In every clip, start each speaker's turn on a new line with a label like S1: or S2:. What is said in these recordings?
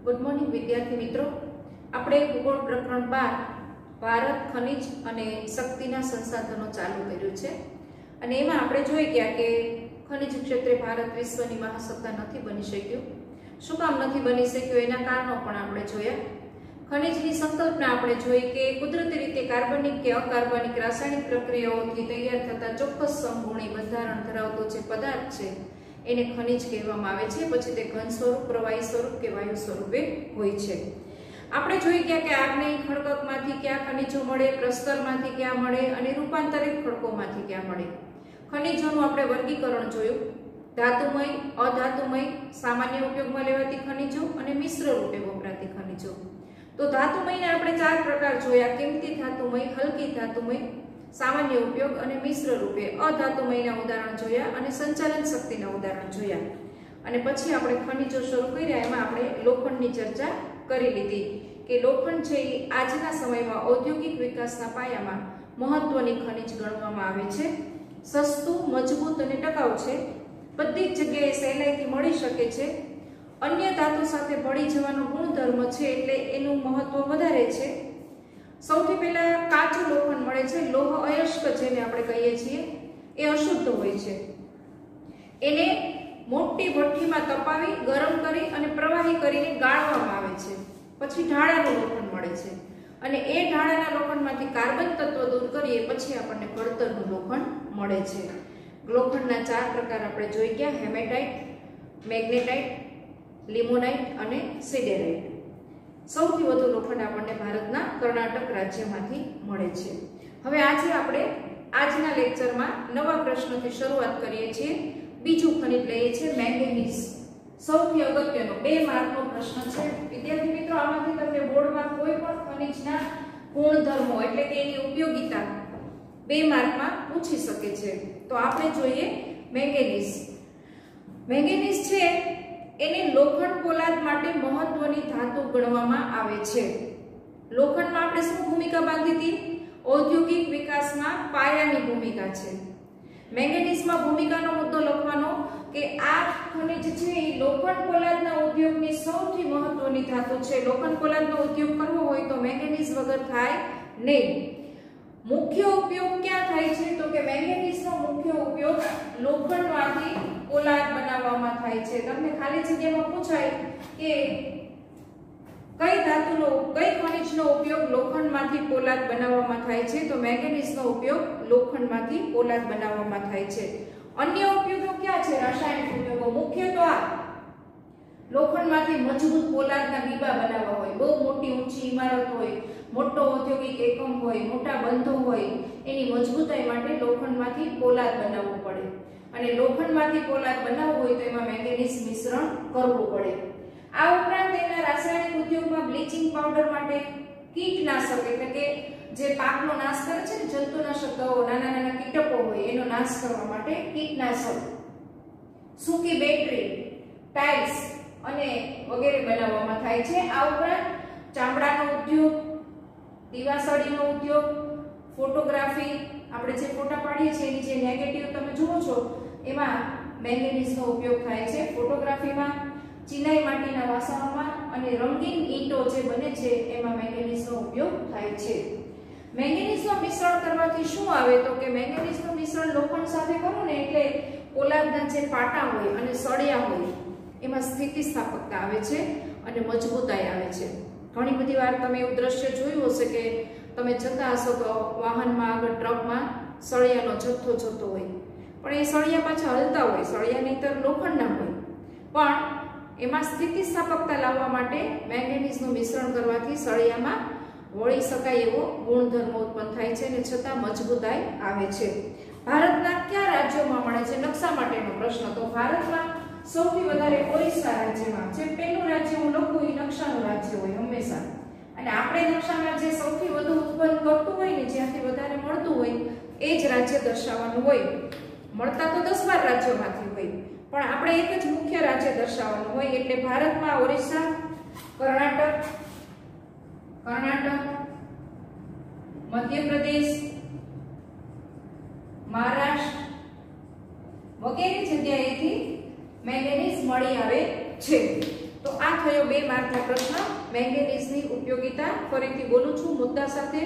S1: Good morning विद्यार्थी मित्रों। આપણે ભૂગોળ પ્રકરણ 12 ભારત ખનિજ અને શક્તિના સંસાધનો ચાલુ કર્યું છે અને એમાં આપણે જોઈ ગયા કે ખનિજ ક્ષેત્રે ભારત વિશ્વની મહાસત્તા નથી બની શક્યું। શું કામ નથી બની શક્યું એના કારણો પણ આપણે જોયા। ખનિજની સંકલ્પના આપણે જોઈ કે કુદરતી રીતે કાર્બનિક કે અકાર્બનિક રાસાયણિક પ્રક્રિયાઓથી તૈયાર થતા ચોક્કસ સમગુણી બંધારણ ધરાવતો જે પદાર્થ છે એને ખનિજ કહેવામાં આવે છે। પછી તે ઘન સ્વરૂપ, પ્રવાહી સ્વરૂપ કે વાયુ સ્વરૂપે હોય છે। આપણે જોઈ ગયા કે આગ્નેય ખડકમાંથી કયા ખનિજો મળે, પ્રસ્તરમાંથી કયા મળે અને રૂપાંતરિત ખડકોમાંથી કયા મળે। ખનિજોનું આપણે વર્ગીકરણ જોયું, ધાતુમય, અધાતુમય, સામાન્ય ઉપયોગમાં લેવાતી ખનિજો અને મિશ્ર રૂપે વપરાતી ખનિજો। તો ધાતુમયના આપણે 4 પ્રકાર જોયા, કિંમતી ધાતુમય, હલકી ધાતુમય, સામાન્ય ઉપયોગ અને મિશ્ર રૂપે અધાતુમયના ઉદાહરણ જોયા અને સંચાલન શક્તિના ઉદાહરણ જોયા। અને પછી આપણે ખનિજો શરૂ કર્યા, એમાં આપણે લોખંડની ચર્ચા કરી લીધી કે લોખંડ છે એ આજના સમયમાં ઔદ્યોગિક વિકાસના પાયામાં મહત્વની ખનિજ ગણવામાં આવે છે। સસ્તું, મજબૂત અને ટકાઉ છે, બધી જ જગ્યાએ સહેલાઈથી મળી શકે છે, અન્ય ધાતુ સાથે ભળી જવાનો ગુણધર્મ છે એટલે એનું મહત્વ વધારે છે। સૌથી પહેલા કાચું લોખંડ મળે છે, લોહ અયસ્ક જેને આપણે કહીએ છીએ, એ અશુદ્ધ હોય છે। એને મોટી ભઠ્ઠીમાં તપાવી ગરમ કરી અને પ્રવાહી કરીને ગાળવામાં આવે છે। પછી ઢાળાનું લોખંડ મળે છે અને એ ઢાળાના લોખંડમાંથી કાર્બન તત્વ દૂર કરીએ પછી આપણને કળતરનું લોખંડ મળે છે। લોખંડના 4 પ્રકાર આપણે જોઈ ગયા, હેમેટાઇટ, મેગ્નેટાઇટ, લિમોનાઇટ અને સિડેરાઇટ। સૌથી વધુ લોખંડ આપણને ભારતના કર્ણાટક રાજ્યમાંથી મળે છે। હવે આજે આપણે આજના લેક્ચરમાં નવા પ્રશ્નથી શરૂઆત કરીએ છીએ। બીજું ખનિજ લઈએ છીએ મેંગેનીઝ। સૌથી અગત્યનો 2 માર્કનો પ્રશ્ન છે વિદ્યાર્થી મિત્રો। આમાંથી તમને બોર્ડમાં કોઈ પણ ખનિજના ગુણધર્મો એટલે કે એની ઉપયોગિતા 2 માર્કમાં પૂછી શકે છે। તો આપણે જોઈએ મેંગેનીઝ। મેંગેનીઝ છે એને લોખંડ પોલાદ માટે મહત્વની ધાતુ ગણવામાં આવે છે। લોખંડમાં આપણે શું ભૂમિકા બાંધી હતી? ઔદ્યોગિક વિકાસમાં પાયાની ભૂમિકા છે। મેંગેનીઝમાં ભૂમિકાનો મુદ્દો લખવાનો કે આ ખનિજ છે એ લોખંડ પોલાદના ઉદ્યોગની સૌથી મહત્વની ધાતુ છે। લોખંડ પોલાદનો ઉદ્યોગ કરવો હોય તો મેંગેનીઝ વગર થાય નહીં। મુખ્ય ઉપયોગ ક્યાં થાય છે? તો કે મેંગેનીઝનો મુખ્ય ઉપયોગ લોખંડમાંથી પોલાદ બનાવવામાં થાય છે। તમને ખાલી જગ્યામાં પૂછાય કે કઈ ધાતુનો, કઈ ખનિજનો ઉપયોગ લોખંડમાંથી પોલાદ બનાવવામાં થાય છે? તો મેંગેનીઝનો ઉપયોગ લોખંડમાંથી પોલાદ બનાવવામાં થાય છે। અન્ય ઉપયોગો ક્યાં છે? રાસાયણિક ઉપયોગો મુખ્ય તો આ લોખંડમાંથી મજબૂત પોલાદના બીબા બનાવવા હોય, બહુ મોટી ઊંચી ઇમારત હોય, મોટો ઔદ્યોગિક એકમ હોય, મોટા બંધો હોય, એની મજબૂતાઈ માટે લોખંડમાંથી પોલાદ બનાવવું પડે અને લોખંડમાંથી પોલાદ બનાવવું હોય તો એમાં મેંગેનીઝ મિશ્રણ કરવું પડે। આ ઉપરાંત એના રાસાયણિક ઉદ્યોગમાં બ્લીચિંગ પાવડર માટે, કીટનાશક એટલે કે જે પાકનો નાશ કરે છે ને, જંતુનાશક દવાઓ, નાના નાના કીટકો હોય એનો નાશ કરવા માટે કીટનાશક, સૂકી બેટરી, ટાઇલ્સ અને વગેરે બનાવવામાં થાય છે। આ ઉપરાંત ચામડાનો ઉદ્યોગ, દીવાસળીનો ઉદ્યોગ, ફોટોગ્રાફી, આપણે જે ફોટા પાડીએ છીએ એની જે નેગેટિવ તમે જુઓ છો એમાં મેંગેનીઝનો ઉપયોગ થાય છે। ફોટોગ્રાફીમાં, ચિનાઈ માટીના વાસણોમાં અને રંગીન ઈંટો જે બને છે એમાં મેંગેનીઝનો ઉપયોગ થાય છે। મેંગેનીઝનું મિશ્રણ કરવાથી શું આવે? તો કે મેંગેનીઝનું મિશ્રણ લોખંડ સાથે કરો ને એટલે પોલાદના જે પાટા હોય અને સળિયા હોય એમાં સ્થિતિસ્થાપકતા આવે છે અને મજબૂતાઈ આવે છે। ઘણી બધી વાર તમે એવું દ્રશ્ય જોયું હશે કે તમે જતા હશો તો વાહનમાં આગળ ટ્રકમાં સળિયાનો જથ્થો જતો હોય પણ એ સળિયા પાછા હલતા હોય, સળિયા નહીંતર લોખંડના હોય, પણ એમાં સ્થિતિસ્થાપકતા લાવવા માટે મેંગેનીઝનું મિશ્રણ કરવાથી સળિયામાં વળી શકાય એવો ગુણધર્મ ઉત્પન્ન થાય છે અને છતાં મજબૂતાઈ આવે છે। ભારતના કયા રાજ્યોમાં મળે છે? નકશા માટેનો પ્રશ્ન। તો ભારતમાં સૌથી વધારે ઓરિસ્સા રાજ્યમાં, જે પહેલું રાજ્ય હું લખું એ નકશાનું રાજ્ય હોય હંમેશા, અને આપણે નકશામાં જે સૌથી વધુ ઉત્પન્ન કરતું હોય ને, જ્યાંથી વધારે મળતું હોય એ જ રાજ્ય દર્શાવવાનું હોય। મળતા તો 10-12 રાજ્યોમાંથી હોય પણ આપણે એક જ મુખ્ય રાજ્ય દર્શાવવાનું હોય। એટલે ભારતમાં ઓરિસ્સા, કર્ણાટક, મધ્યપ્રદેશ, મહારાષ્ટ્ર વગેરે જગ્યાએથી મેંગેનીઝ મળી આવે છે। તો આ થયો 2 માર્કના પ્રશ્ન. મેંગેનીઝની ઉપયોગિતા ફરીથી બોલું છું મુદ્દા સાથે.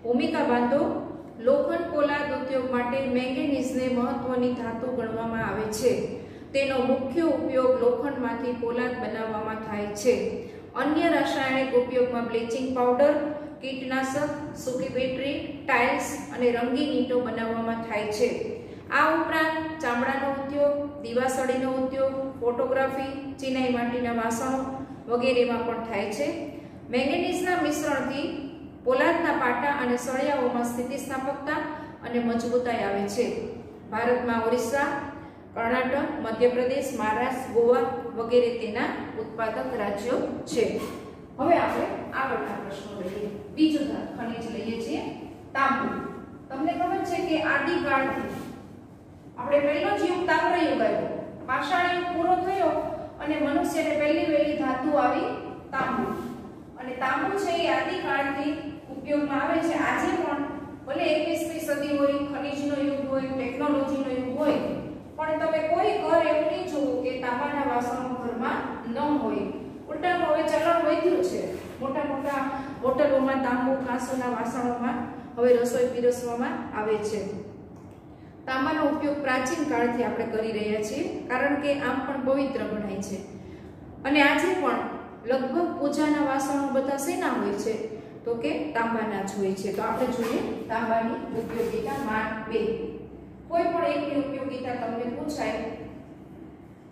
S1: ભૂમિકા બાંધો. લોખંડ પોલાદ ઉદ્યોગ માટે મેંગેનીઝને મહત્વની ધાતુ ગણવામાં આવે છે. તેનો મુખ્ય ઉપયોગ લોખંડમાંથી પોલાદ બનાવવામાં થાય છે. અન્ય રાસાયણિક ઉપયોગમાં બ્લીચિંગ પાવડર, કીટનાશક, સૂકી બેટરી, ટાઇલ્સ અને રંગીન ઈંટો બનાવવામાં થાય છે. આ ઉપરાંત ચામડાનો ઉદ્યોગ, દીવાસળીનો ઉદ્યોગ, ફોટોગ્રાફી, ચિનાઈ માટીના વાસણો વગેરેમાં પણ થાય છે. મેંગેનીઝના મિશ્રણથી પોલાદના પાટા અને સળિયાઓમાં સ્થિતિસ્થાપકતા અને મજબૂતાઈ આવે છે. ભારતમાં ઓરિસ્સા, કર્ણાટક, મધ્યપ્રદેશ, મહારાષ્ટ્ર, ગોવા વગેરે તેના ઉત્પાદક રાજ્યો છે. હવે આપણે આગળના પ્રશ્નો લઈએ. બીજું ખનિજ લઈએ છીએ તાંબુ. તમને ખબર છે કે આદિકાળથી આપણે પહેલો જ યુગ તામ્ર યુગ આવ્યો, પાષાણ યુગ પૂરો થયો અને મનુષ્યને પહેલી વહેલી ધાતુ આવી તાંબુ. અને તાંબુ છે એ આદિકાળથી ઉપયોગમાં આવે છે. આજે પણ ભલે 21મી સદી હોય, ખનિજનો યુગ હોય, ટેકનોલોજીનો યુગ હોય, પણ તમે કોઈ ઘર એવું નહીં જોવો કે તાંબાના વાસણો ઘરમાં ન હોય. ઉલટાનું હવે ચલણ વધ્યું છે. મોટા મોટા હોટલોમાં તાંબુ કાંસોના વાસણોમાં હવે રસોઈ પીરસવામાં આવે છે. તાંબાનો ઉપયોગ પ્રાચીન કાળથી આપણે કરી રહ્યા છીએ, કારણ કે આમ પણ પવિત્ર ગણાય છે. અને આજે પણ લગભગ પૂજાના વાસણો બધા શેના હોય છે? તો કે તાંબાના જ હોય છે. તો આપણે જોઈએ તાંબાની ઉપયોગિતા માર્ક 2. કોઈ પણ એકની ઉપયોગિતા તમને પૂછાય,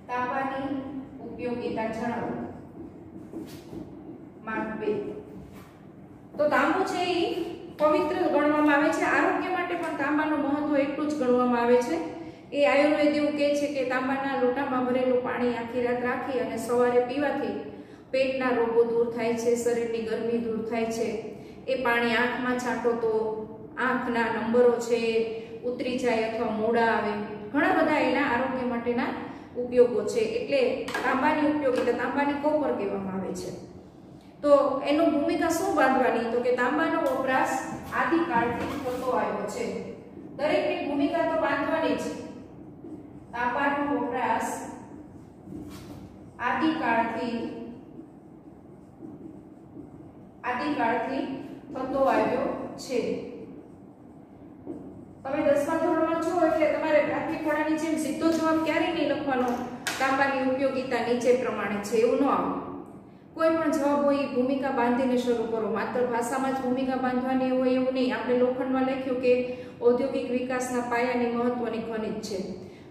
S1: તાંબાની ઉપયોગિતા જણાવો. માર્ક 2. તો તાંબુ છે એ પવિત્ર ગણવામાં આવે છે. આરોગ્ય માટે પણ તાંબાનું મહત્વ એટલું જ ગણવામાં આવે છે. એ આયુર્વેદ એવું કહે છે કે તાંબાના લોટામાં ભરેલું પાણી આખી રાત રાખી અને સવારે પીવાથી પેટના રોગો દૂર થાય છે, શરીરની ગરમી દૂર થાય છે. એ પાણી આંખમાં છાંટો તો આંખના નંબરો છે ઉતરી જાય અથવા મોડા આવે. ઘણા બધા એના આરોગ્ય માટેના ઉપયોગો છે. એટલે તાંબાની ઉપયોગિતા, તાંબાની કોપર કહેવામાં આવે છે. તો એનો ભૂમિકા શું બાંધવાની? તો કે તાંબાનો વપરાશ આદિકાળથી થતો આવ્યો છે. દરેકની ભૂમિકા તો બાંધવાની જ. તાંબાનો વપરાશ આદિકાળથી થતો આવ્યો છે. તમે 10મા ધોરણમાં છો એટલે તમારે પ્રાથમિક શાળાની જેમ સીધો જવાબ ક્યારેય નહીં લખવાનો તાંબાની ઉપયોગિતા નીચે પ્રમાણે છે એવું ન આવે. કોઈ પણ જવાબ હોય એ ભૂમિકા બાંધીને શરૂ કરો. માત્ર ભાષામાં જ ભૂમિકા બાંધવાની હોય એવું નહીં. આપણે લોખંડમાં લખ્યું કે ઔદ્યોગિક વિકાસના પાયાની મહત્વની ખનિજ છે.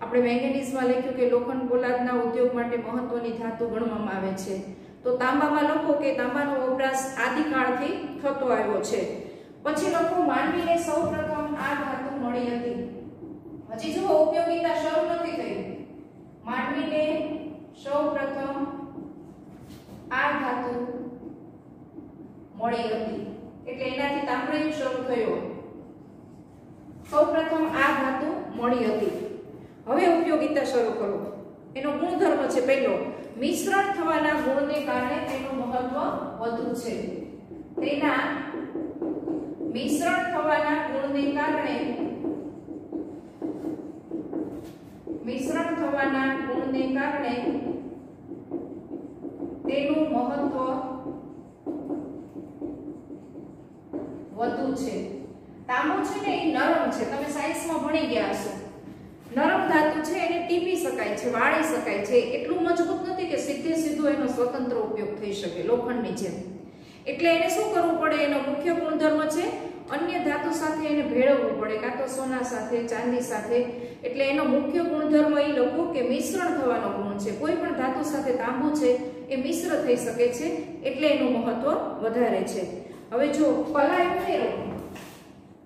S1: આપણે મેંગેનીઝમાં લખ્યું કે લોખંડ પોલાદના ઉદ્યોગ માટે મહત્વની ધાતુ ગણવામાં આવે છે. તો તાંબામાં લખો કે તાંબાનો વપરાશ આદિકાળથી થતો આવ્યો છે. પછી લખો માનવીને સૌપ્રથમ આ ધાતુ મળી હતી. હજી જુઓ ઉપયોગિતા શરૂ નથી થઈ. માનવીને સૌપ્રથમ આ ધાતુ મળી હતી એટલે એનાથી તામ્રયુગ શરૂ થયો. સૌપ્રથમ આ ધાતુ મળી હતી. હવે ઉપયોગિતા શરૂ કરો. એનો ગુણધર્મ છે પહેલો, મિશ્રણ થવાના ગુણને કારણે તેનું મહત્વ વધુ છે. તેના મિશ્રણ થવાના ગુણને કારણે તેનું મહત્વ વધુ છે. તાંબુ છે ને એ નરમ છે. તમે સાયન્સમાં ભણી ગયા હશો. નરમ ધાતુ છે, એને ટીપી શકાય છે, વાળી શકાય છે. એટલું મજબૂત નથી કે સીધે સીધો એનો સ્વતંત્ર ઉપયોગ થઈ શકે લોખંડની જેમ. એટલે એને શું કરવું પડે? એનો મુખ્ય ગુણધર્મ છે અન્ય ધાતુ સાથે એને ભેળવવું પડે, કાં તો સોના સાથે, ચાંદી સાથે. એટલે એનો મુખ્ય ગુણધર્મ એ લખો કે મિશ્રણ થવાનો ગુણ છે. કોઈ પણ ધાતુ સાથે તાંબુ છે એ મિશ્ર થઈ શકે છે, એટલે એનું મહત્વ વધારે છે. હવે જો કલાઈ ઉમેરો,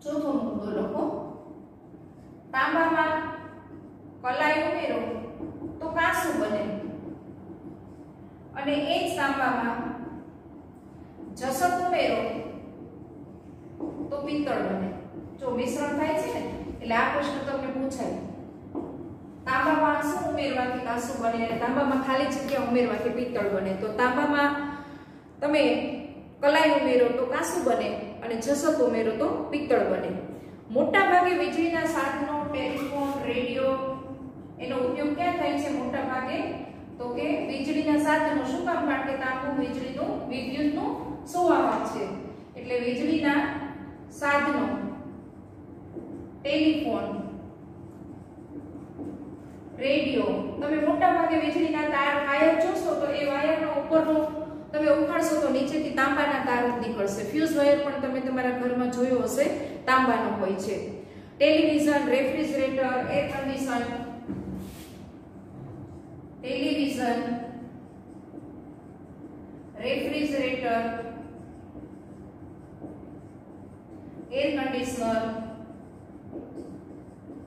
S1: ચોથો મુદ્દો લખો. તાંબામાં કલાઈ ઉમેરો તો કાંસુ બને, અને એ જ તાંબામાં જસત ઉમેરો તો પિત્તળ બને. જો મિશ્રણ થાય છે ને એટલે આ પ્રશ્ન તમને પૂછાય. તાંબામાં શું ઉમેરવાથી કાંસુ બને અને તાંબામાં ખાલી જગ્યા ઉમેરવાથી પિત્તળ બને. તો તાંબામાં તમે કલાઈ ઉમેરો તો કાંસુ બને અને જસત ઉમેરો તો પિત્તળ બને. મોટા ભાગે વીજળીના સાધનો, ટેલિફોન, રેડિયો એનો ઉપયોગ ક્યાં થાય છે? મોટા ભાગે તો કે વીજળીના સાધનો શું કામ? કારણ કે તાંબુ વીજળીનું વિદ્યુતનું સુવાહક છે, એટલે વીજળીના સાધનો ટેલિફોન, રેડિયો, તમે મોટા ભાગે વીજળીના તાર વાયર જોશો તો એ વાયરનો ઉપરનો તમે ઉખાડશો તો નીચેથી તાંબાના તાર નીકળશે. ફ્યુઝ વાયર પણ તમે તમારા ઘરમાં જોયો હશે, તાંબાનો હોય છે. Television, refrigerator, air condition, television, refrigerator, air conditioner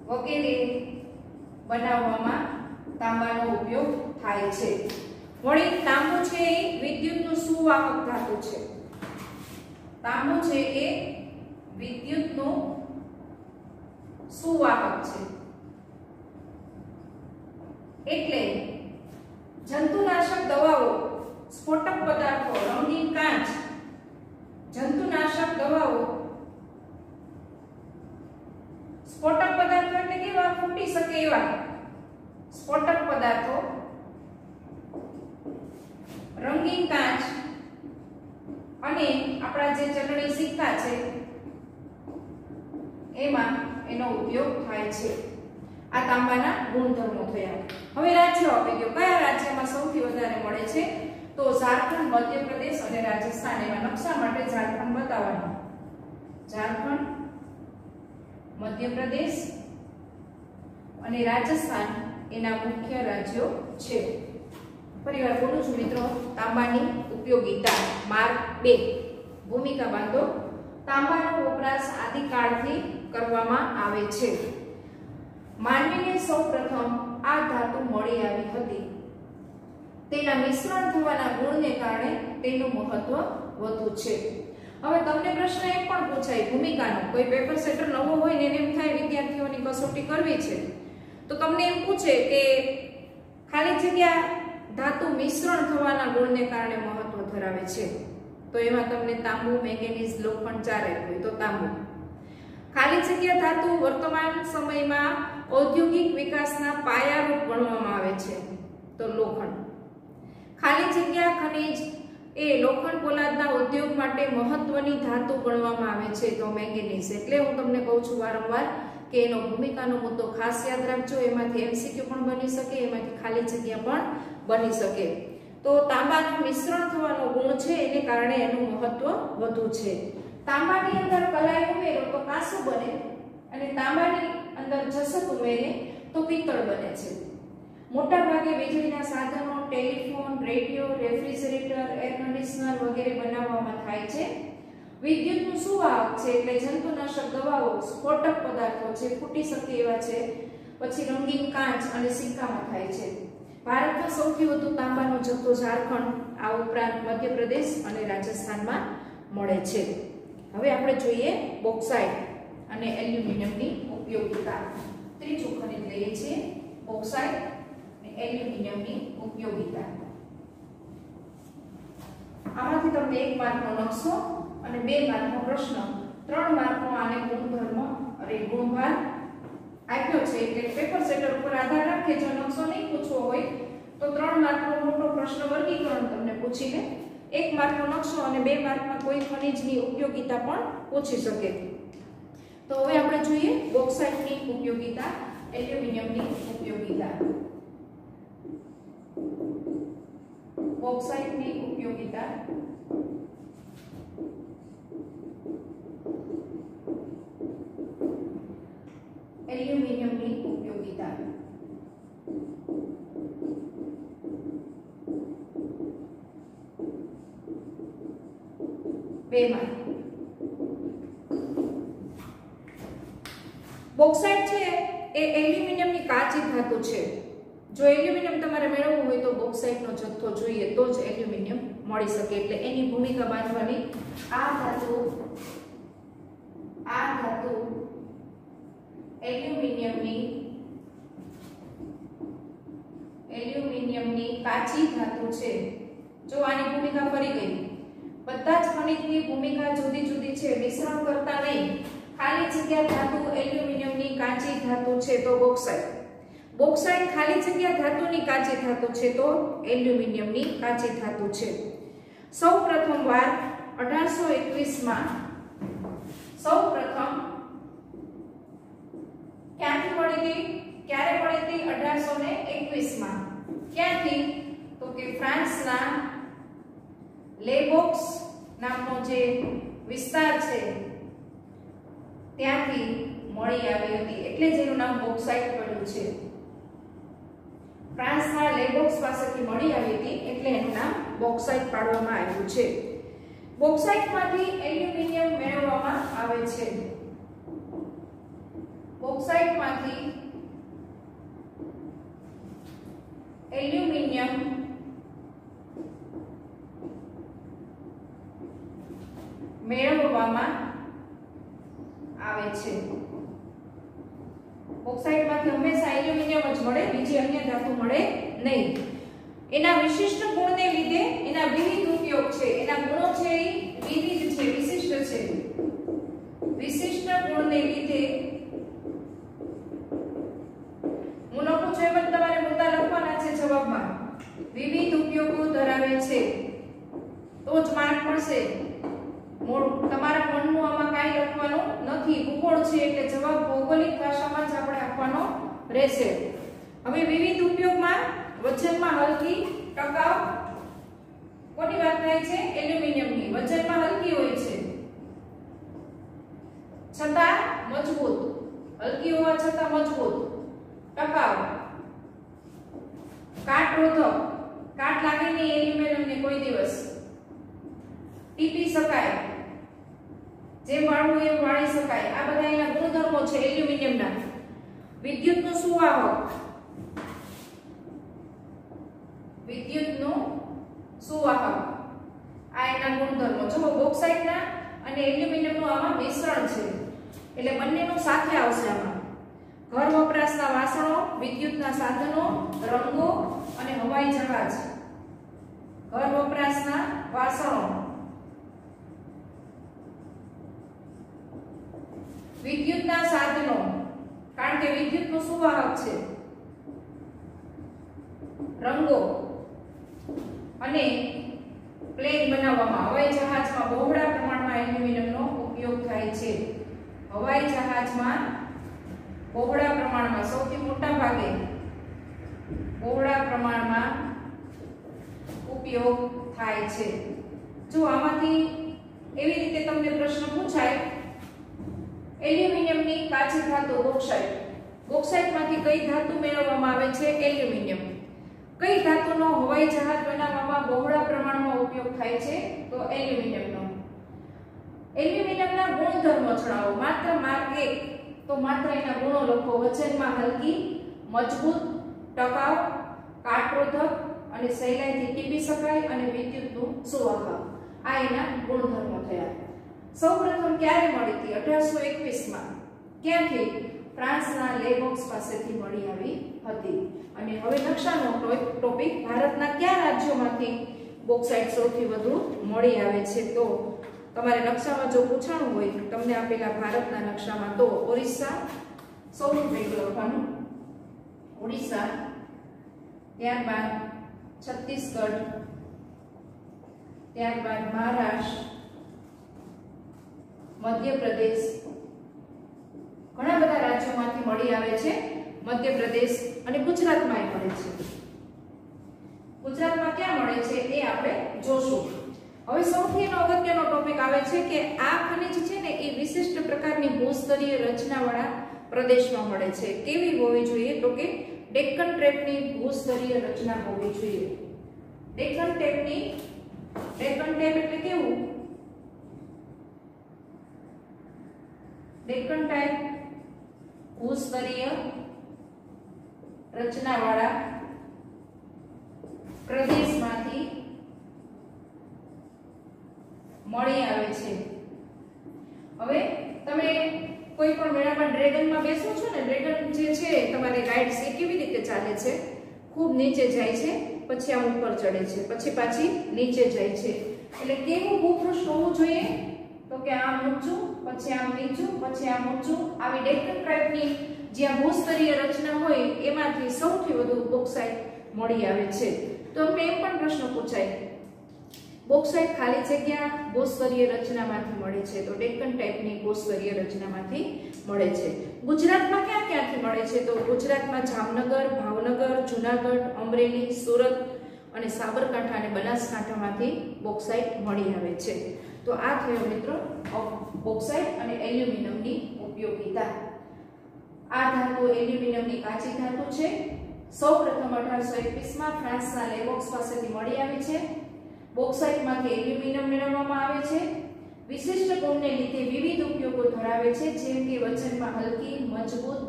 S1: વગેરે બનાવવામાં તાંબાનો ઉપયોગ થાય છે. વળી તાંબુ છે એ વિદ્યુતનું સુવાહક ધાતુ છે. તાંબુ છે એ વિદ્યુતનું સુવાહક છે, એટલે જંતુનાશક દવાઓ, સ્ફોટક પદાર્થો, રંગીન કાચ, જંતુનાશક દવાઓ, સ્ફોટક પદાર્થો એટલે કેવા? ફૂટી શકે એવા સ્ફોટક પદાર્થો, રંગીન કાચ અને આપણા જે ચલણી સિક્કા છે એમાં એનો ઉપયોગ થાય છે. આ તાંબાના ગુણધર્મો થયા. હવે રાજ્યો આપી દો. કયા રાજ્યમાં સૌથી વધારે મળે છે? તો ઝારખંડ, મધ્યપ્રદેશ અને રાજસ્થાન. એમાં નકશા માટે ઝારખંડ બતાવવાનું. ઝારખંડ, મધ્યપ્રદેશ અને રાજસ્થાન એના મુખ્ય રાજ્યો છે. ફરીવાર બોલું છું મિત્રો. તાંબાની ઉપયોગિતા માર્ક 2. ભૂમિકા બાંધો. તાંબાનો વપરાશ આદિકાળથી કરવામાં આવે છે. માનવીને સૌપ્રથમ આ ધાતુ મળી આવી હતી. તેના મિશ્રણ થવાના ગુણને કારણે તેનું મહત્વ વધુ છે. હવે તમને પ્રશ્ન એક પણ પૂછાય ભૂમિકાનો. કોઈ પેપર સેટર નવો હોય ને એને એમ થાય વિદ્યાર્થીઓની કસોટી કરવી છે, તો તમને એમ પૂછે કે ખાલી જગ્યા ધાતુ મિશ્રણ થવાના ગુણને કારણે મહત્વ ધરાવે છે, તો એમાં તમને તાંબુ, મેંગેનીઝ, લોખંડ ચારે હોય તો તાંબુ. ખાલી જગ્યા ધાતુ વર્તમાન સમયમાં ઔદ્યોગિક વિકાસના પાયારૂપ ગણવામાં આવે છે, તો લોખંડ. ખાલી જગ્યા ખનિજ એ લોખંડ પોલાદના ઉદ્યોગ માટે મહત્વની ધાતુ ગણવામાં આવે છે, તો મેંગેનીઝ. એટલે હું તમને કહું છું વારંવાર કે એનો ભૂમિકાનો મુદ્દો ખાસ યાદ રાખજો. એમાંથી એમસીક્યુ પણ બની શકે, એમાંથી ખાલી જગ્યા પણ બની શકે. તો તાંબાનું મિશ્રણ થવાનો ગુણ છે, એને કારણે એનું મહત્વ વધુ છે. તાંબાની અંદર કલાઈ ઉમેરો તો કાંસુ બને, અને તાંબાની અંદર જસત ઉમેરે તો પિત્તળ બને છે. મોટા ભાગે વીજળીના સાધનો, telephone, radio, refrigerator, air conditioner વગેરે બનાવવામાં થાય છે. વિદ્યુતનું સુવાહક છે, એટલે જંતુનાશક દવાઓ, સ્ફોટક પદાર્થો છે, ફૂટી શકે એવા છે, પછી રંગીન કાચ અને સિક્કામાં થાય છે. ભારતમાં સૌથી વધુ તાંબાનો જથ્થો ઝારખંડ, આ ઉપરાંત મધ્યપ્રદેશ અને રાજસ્થાનમાં મળે છે. હવે આપણે જોઈએ બોક્સાઇટ અને એલ્યુમિનિયમની ઉપયોગિતા. ત્રીજું ખનિજ લઈએ છીએ બોક્સાઇટ અને એલ્યુમિનિયમની ઉપયોગિતા. આમાંથી તમને 1 માર્કનો નકશો અને 2 માર્કનો પ્રશ્ન, 3 માર્કનો આને ગુણધર્મ અને ગુણભાર આપ્યો છે. એટલે પેપર સેટર ઉપર આધાર રાખે. જો નકશો નહીં પૂછવો હોય તો 3 માર્કનો મોટો પ્રશ્ન વર્ગીકરણ તમને પૂછીને 1 માર્કનો નકશો અને 2 માર્કમાં કોઈ ખનિજની ઉપયોગિતા પણ પૂછી શકે. તો હવે આપણે જોઈએ બોક્સાઇટની ઉપયોગિતા, એલ્યુમિનિયમની ઉપયોગિતા. બોક્સાઇટની ઉપયોગિતા. એલ્યુમિનિયમની ઉપયોગિતા. બોક્સાઇટ છે એ એલ્યુમિનિયમની કાચી ધાતુ છે. જો એલ્યુમિનિયમ તમારે મેળવવું હોય તો બોક્સાઇટનો જથ્થો જોઈએ તો જ એલ્યુમિનિયમ મળી શકે. એટલે એની ભૂમિકા બાંધવાની. આ ધાતુ એલ્યુમિનિયમની કાચી ધાતુ છે. જો આની ભૂમિકા ફરી ગઈ. બધા જ ખનિજની ભૂમિકા જુદી જુદી છે, મિશ્રણ કરતા નહીં. ખાલી જગ્યા ધાતુ એલ્યુમિનિયમની કાચી ધાતુ છે તો બોક્સાઇટ. બોક્સાઇટ ખાલી જગ્યા ધાતુની કાચી ધાતુ છે તો એલ્યુમિનિયમની કાચી ધાતુ છે. સૌપ્રથમવાર 1821 માં સૌપ્રથમ ક્યાંથી મળી હતી? ક્યારે મળી હતી? 1821 માં. ક્યાંથી? તો કે ફ્રાન્સના લેબોક્સ નામનો જે વિસ્તાર છે ત્યાંથી મળી આવી હતી, એટલે જ એનું નામ બોક્સાઇટ પડ્યું છે. ફ્રાન્સના લેબોક્સ પાસેથી મળી આવી હતી એટલે એનું નામ બોક્સાઇટ પાડવામાં આવ્યું છે. બોક્સાઇટમાંથી એલ્યુમિનિયમ મેળવવામાં આવે છે. બોક્સાઇટમાંથી એલ્યુમિનિયમ મેળવવામાં આવે છે. બોક્સાઇટમાંથી હંમેશા એલ્યુમિનિયમ જ મળે, બીજી અન્ય ધાતુ મળે નહીં. એના વિશિષ્ટ ગુણને લીધે એના વિવિધ ઉપયોગ છે. એના ગુણો છે એ વિવિધ છે, વિશિષ્ટ છે. વિશિષ્ટ ગુણને લીધે હું લખું છું એમ તમારે મુદ્દા લખવાના છે જવાબમાં. વિવિધ ઉપયોગો ધરાવે છે તો જ માર્ક મળશે. તમારા મનનું આમાં કાંઈ લખવાનું નથી. ભૂગોળ છે એટલે જવાબ ભૌગોલિક ભાષામાં જ આપણે આપવાનો રહેશે. હવે વિવિધ ઉપયોગમાં વજનમાં હલકી, ટકાઉ, કોની વાત થાય છે? એલ્યુમિનિયમની. વજનમાં હલકી હોય છે છતાં મજબૂત, હલકી હોવા છતાં મજબૂત. ટકાઉ, કાટ રોધક, કાટ લાગે નહીં એલ્યુમિનિયમને કોઈ દિવસ. ટીપી શકાય, જેમ વાળવું એમ વાળી શકાય. આ બધા એના ગુણધર્મો છે એલ્યુમિનિયમના. વિદ્યુતનું સુવાહક, વિદ્યુતનું સુવાહક, આ એના ગુણધર્મો. જો બોક્સાઇટના અને એલ્યુમિનિયમનું આમાં મિશ્રણ છે એટલે બંનેનું સાથે આવશે આમાં. ઘર વપરાશના વાસણો, વિદ્યુતના સાધનો, રંગો અને હવાઈ જહાજ. ઘર વપરાશના વાસણો, વિદ્યુતના સાધનો, કારણ કે વિદ્યુતનું સુવાહક છે, રંગો અને પ્લેન બનાવવામાં. હવાઈ જહાજમાં બહોળા પ્રમાણમાં એલ્યુમિનિયમનો ઉપયોગ થાય છે. હવાઈ જહાજમાં બહોળા પ્રમાણમાં, સૌથી મોટા ભાગે બહોળા પ્રમાણમાં ઉપયોગ થાય છે. જો આમાંથી એવી રીતે તમને પ્રશ્ન પૂછાય, એલ્યુમિનિયમની કાચી ધાતુ બોક્સાઇટ. બોક્સાઇટમાંથી કઈ ધાતુ મેળવવામાં આવે છે? એલ્યુમિનિયમ. કઈ ધાતુનો હવાઈ જહાજ બનાવવામાં બહોળા પ્રમાણમાં ઉપયોગ થાય છે? તો એલ્યુમિનિયમનો. એલ્યુમિનિયમના ગુણધર્મો જણાવો. માત્ર માર્ક 1 તો માત્ર એના ગુણો લખો. વજનમાં હલકી, મજબૂત, ટકાઉ, કાટરોધક અને સહેલાઈથી ટીપી શકાય અને વિદ્યુતનું સુવાહક. આ એના ગુણધર્મો થયા. સૌપ્રથમ ક્યારે મળી હતી? 1821 માં. ક્યાંથી? ફ્રાન્સના લેબોક્સ પાસેથી મળી આવી હતી. અને હવે નકશાનો ટોપિક. ભારતના કયા રાજ્યોમાંથી બોક્સાઇટ સૌથી વધુ મળી આવે છે? તો તમારે નકશામાં જો પૂછાણું હોય તમને આપેલા ભારતના નકશામાં, તો ઓરિસ્સા સૌથી પહેલું લખવાનું, ઓડિશા, ત્યારબાદ છત્તીસગઢ, ત્યારબાદ મહારાષ્ટ્ર, મધ્યપ્રદેશ. ઘણા બધા રાજ્યોમાંથી મળી આવે છે. મધ્યપ્રદેશ અને ગુજરાતમાં મળે છે. ગુજરાતમાં ક્યાં મળે છે એ આપણે જોશું. હવે સૌથી અગત્યનો ટોપિક આવે છે કે આ ખનિજ છે ને એ વિશિષ્ટ પ્રકારની ભૂસ્તરીય રચનાવાળા પ્રદેશમાં મળે છે. કેવી હોવી જોઈએ? તો કે ડેક્કન ટ્રેપની ભૂસ્તરીય રચના હોવી જોઈએ. ડેક્કન ટેપ એટલે કેવું? ડેક્કન ટાઇપ ભૂસ્તરીય રચનાવાળા પ્રદેશમાંથી મળી આવે છે. હવે તમે કોઈ પણ મેળામાં ડ્રેગનમાં બેસો છો ને, ડ્રેગન જે છે તમારી રાઈડ એ કેવી રીતે ચાલે છે? ખૂબ નીચે જાય છે, પછી આમ ઉપર ચડે છે, પછી પાછી નીચે જાય છે. એટલે કેવું ભૂપૃષ્ઠ હોવું જોઈએ? તો કે આમ ઊંચું, પછી આમ નીચું, પછી આમ ઊંચું. આવી ડેક્કન ટાઇપની જ્યાં ભૂસ્તરીય રચના હોય એમાંથી સૌથી વધુ બોક્સાઇટ મળી આવે છે. તો આપણે એમ પણ પ્રશ્ન પૂછાય, બોક્સાઇટ ખાલી જગ્યા ભૂસ્તરીય રચનામાંથી મળે છે, તો ડેક્કન ટાઈપની ભૂસ્તરીય રચનામાંથી મળે છે. ગુજરાતમાં ક્યાં ક્યાંથી મળે છે? તો ગુજરાતમાં જામનગર, ભાવનગર, જૂનાગઢ, અમરેલી, સુરત અને સાબરકાંઠા અને બનાસકાંઠામાંથી બોક્સાઇટ મળી આવે છે. તો આ થયો મિત્રો બોક્સાઇટ અને એલ્યુમિનિયમની ઉપયોગિતા. આ ધાતુ એલ્યુમિનિયમની કાચી ધાતુ છે. સૌપ્રથમ 1821માં ફ્રાન્સના લેવોક્સ પાસેથી મળી આવી છે. બોક્સાઇટમાંથી એલ્યુમિનિયમ મેળવવામાં આવે છે. વિશિષ્ટ ગુણને લીધે વિવિધ ઉપયોગો ધરાવે છે, જેમ કે વજનમાં હલકી, મજબૂત,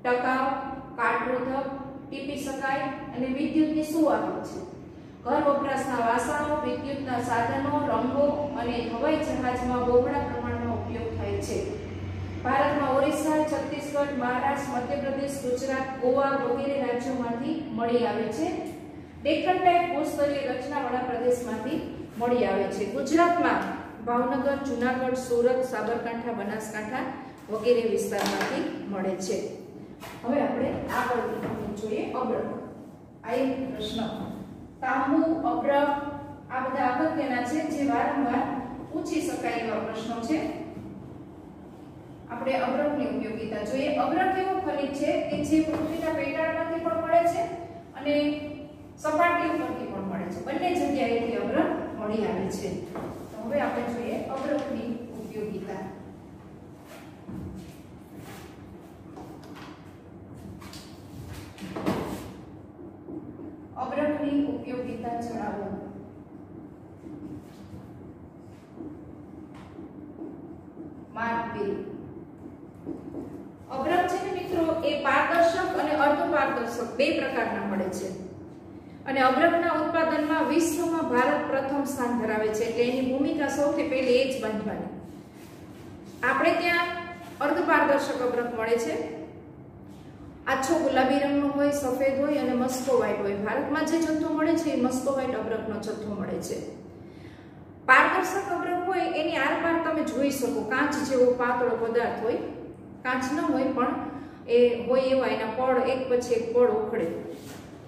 S1: ટકાઉ, કાટરોધક, ટીપી શકાય અને વિદ્યુતની સુવાહક છે. ઘર વપરાશના વાસણો, વિદ્યુતના સાધનો, રંગો અને હવાઈ જહાજમાં બહોળા પ્રમાણમાં ઉપયોગ થાય છે. ભારતમાં ઓરિસ્સા, છત્તીસગઢ, મહારાષ્ટ્ર, મધ્યપ્રદેશ, ગુજરાત, ગોવા વગેરે રાજ્યોમાંથી મળી આવે છે. ડેક્કન ટાઇપ ભૂસ્તરીય રચનાવાળા પ્રદેશમાંથી મળી આવે છે. ગુજરાતમાં ભાવનગર, જૂનાગઢ, સુરત, સાબરકાંઠા, બનાસકાંઠા વગેરે વિસ્તારમાંથી મળે છે. હવે આપણે આગળ જોઈએ અબ્રક. આ એક પ્રશ્ન. તાંબુ, અબ્રક આ બધા અગત્યના છે, જે વારંવાર પૂછી શકાય એવા પ્રશ્નો છે. આપણે અબ્રકની ઉપયોગિતા જોઈએ. અબ્રક એવો ખનિજ છે કે જે પૃથ્વીના પેટાળમાંથી પણ મળે છે અને સપાટી ઉપરથી પણ મળે છે. બંને જગ્યાએથી અબ્રક મળી આવે છે. તો હવે આપણે જોઈએ અબ્રકની ઉપયોગિતા. અબ્રકની ઉપયોગિતા જણાવો. માર્ક 2. અબ્રક છે ને મિત્રો એ પારદર્શક અને અર્ધપારદર્શક બે પ્રકારના મળે છે. અને અબ્રકના ઉત્પાદનમાં વિશ્વમાં ભારત પ્રથમ સ્થાન ધરાવે છે. એટલે એની ભૂમિકા સૌથી પહેલી એ જ બાંધવાની. આપણે ત્યાં અર્ધપારદર્શક અબ્રક મળે છે. આછો ગુલાબી રંગનો હોય, સફેદ હોય અને મસ્કોવાઇટ હોય. ભારતમાં જે જથ્થો મળે છે એ મસ્કોવાઇટ અબ્રકનો જથ્થો મળે છે. પારદર્શક અબ્રક હોય એની આરપાર તમે જોઈ શકો કાચ જેવો પાતળો પદાર્થ હોય. કાચ ન હોય પણ એ હોય એવા એના પડ એક પછી એક પડ ઉખડે,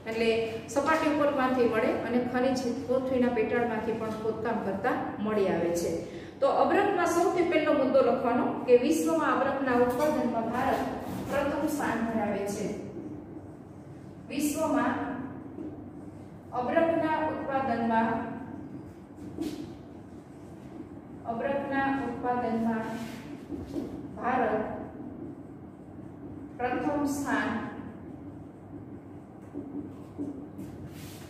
S1: એટલે સપાટી ઉપરમાંથી મળે અને ખનિજ પૃથ્વીના પેટાળમાંથી પણ ખોદકામ કરતા મળી આવે છે. તો અબ્રકમાં સૌથી પહેલો મુદ્દો લખવાનો કે વિશ્વમાં અબ્રકના ઉત્પાદનમાં ભારત પ્રથમ સ્થાન ધરાવે છે. વિશ્વમાં અબ્રકના ઉત્પાદનમાં ભારત પ્રથમ સ્થાન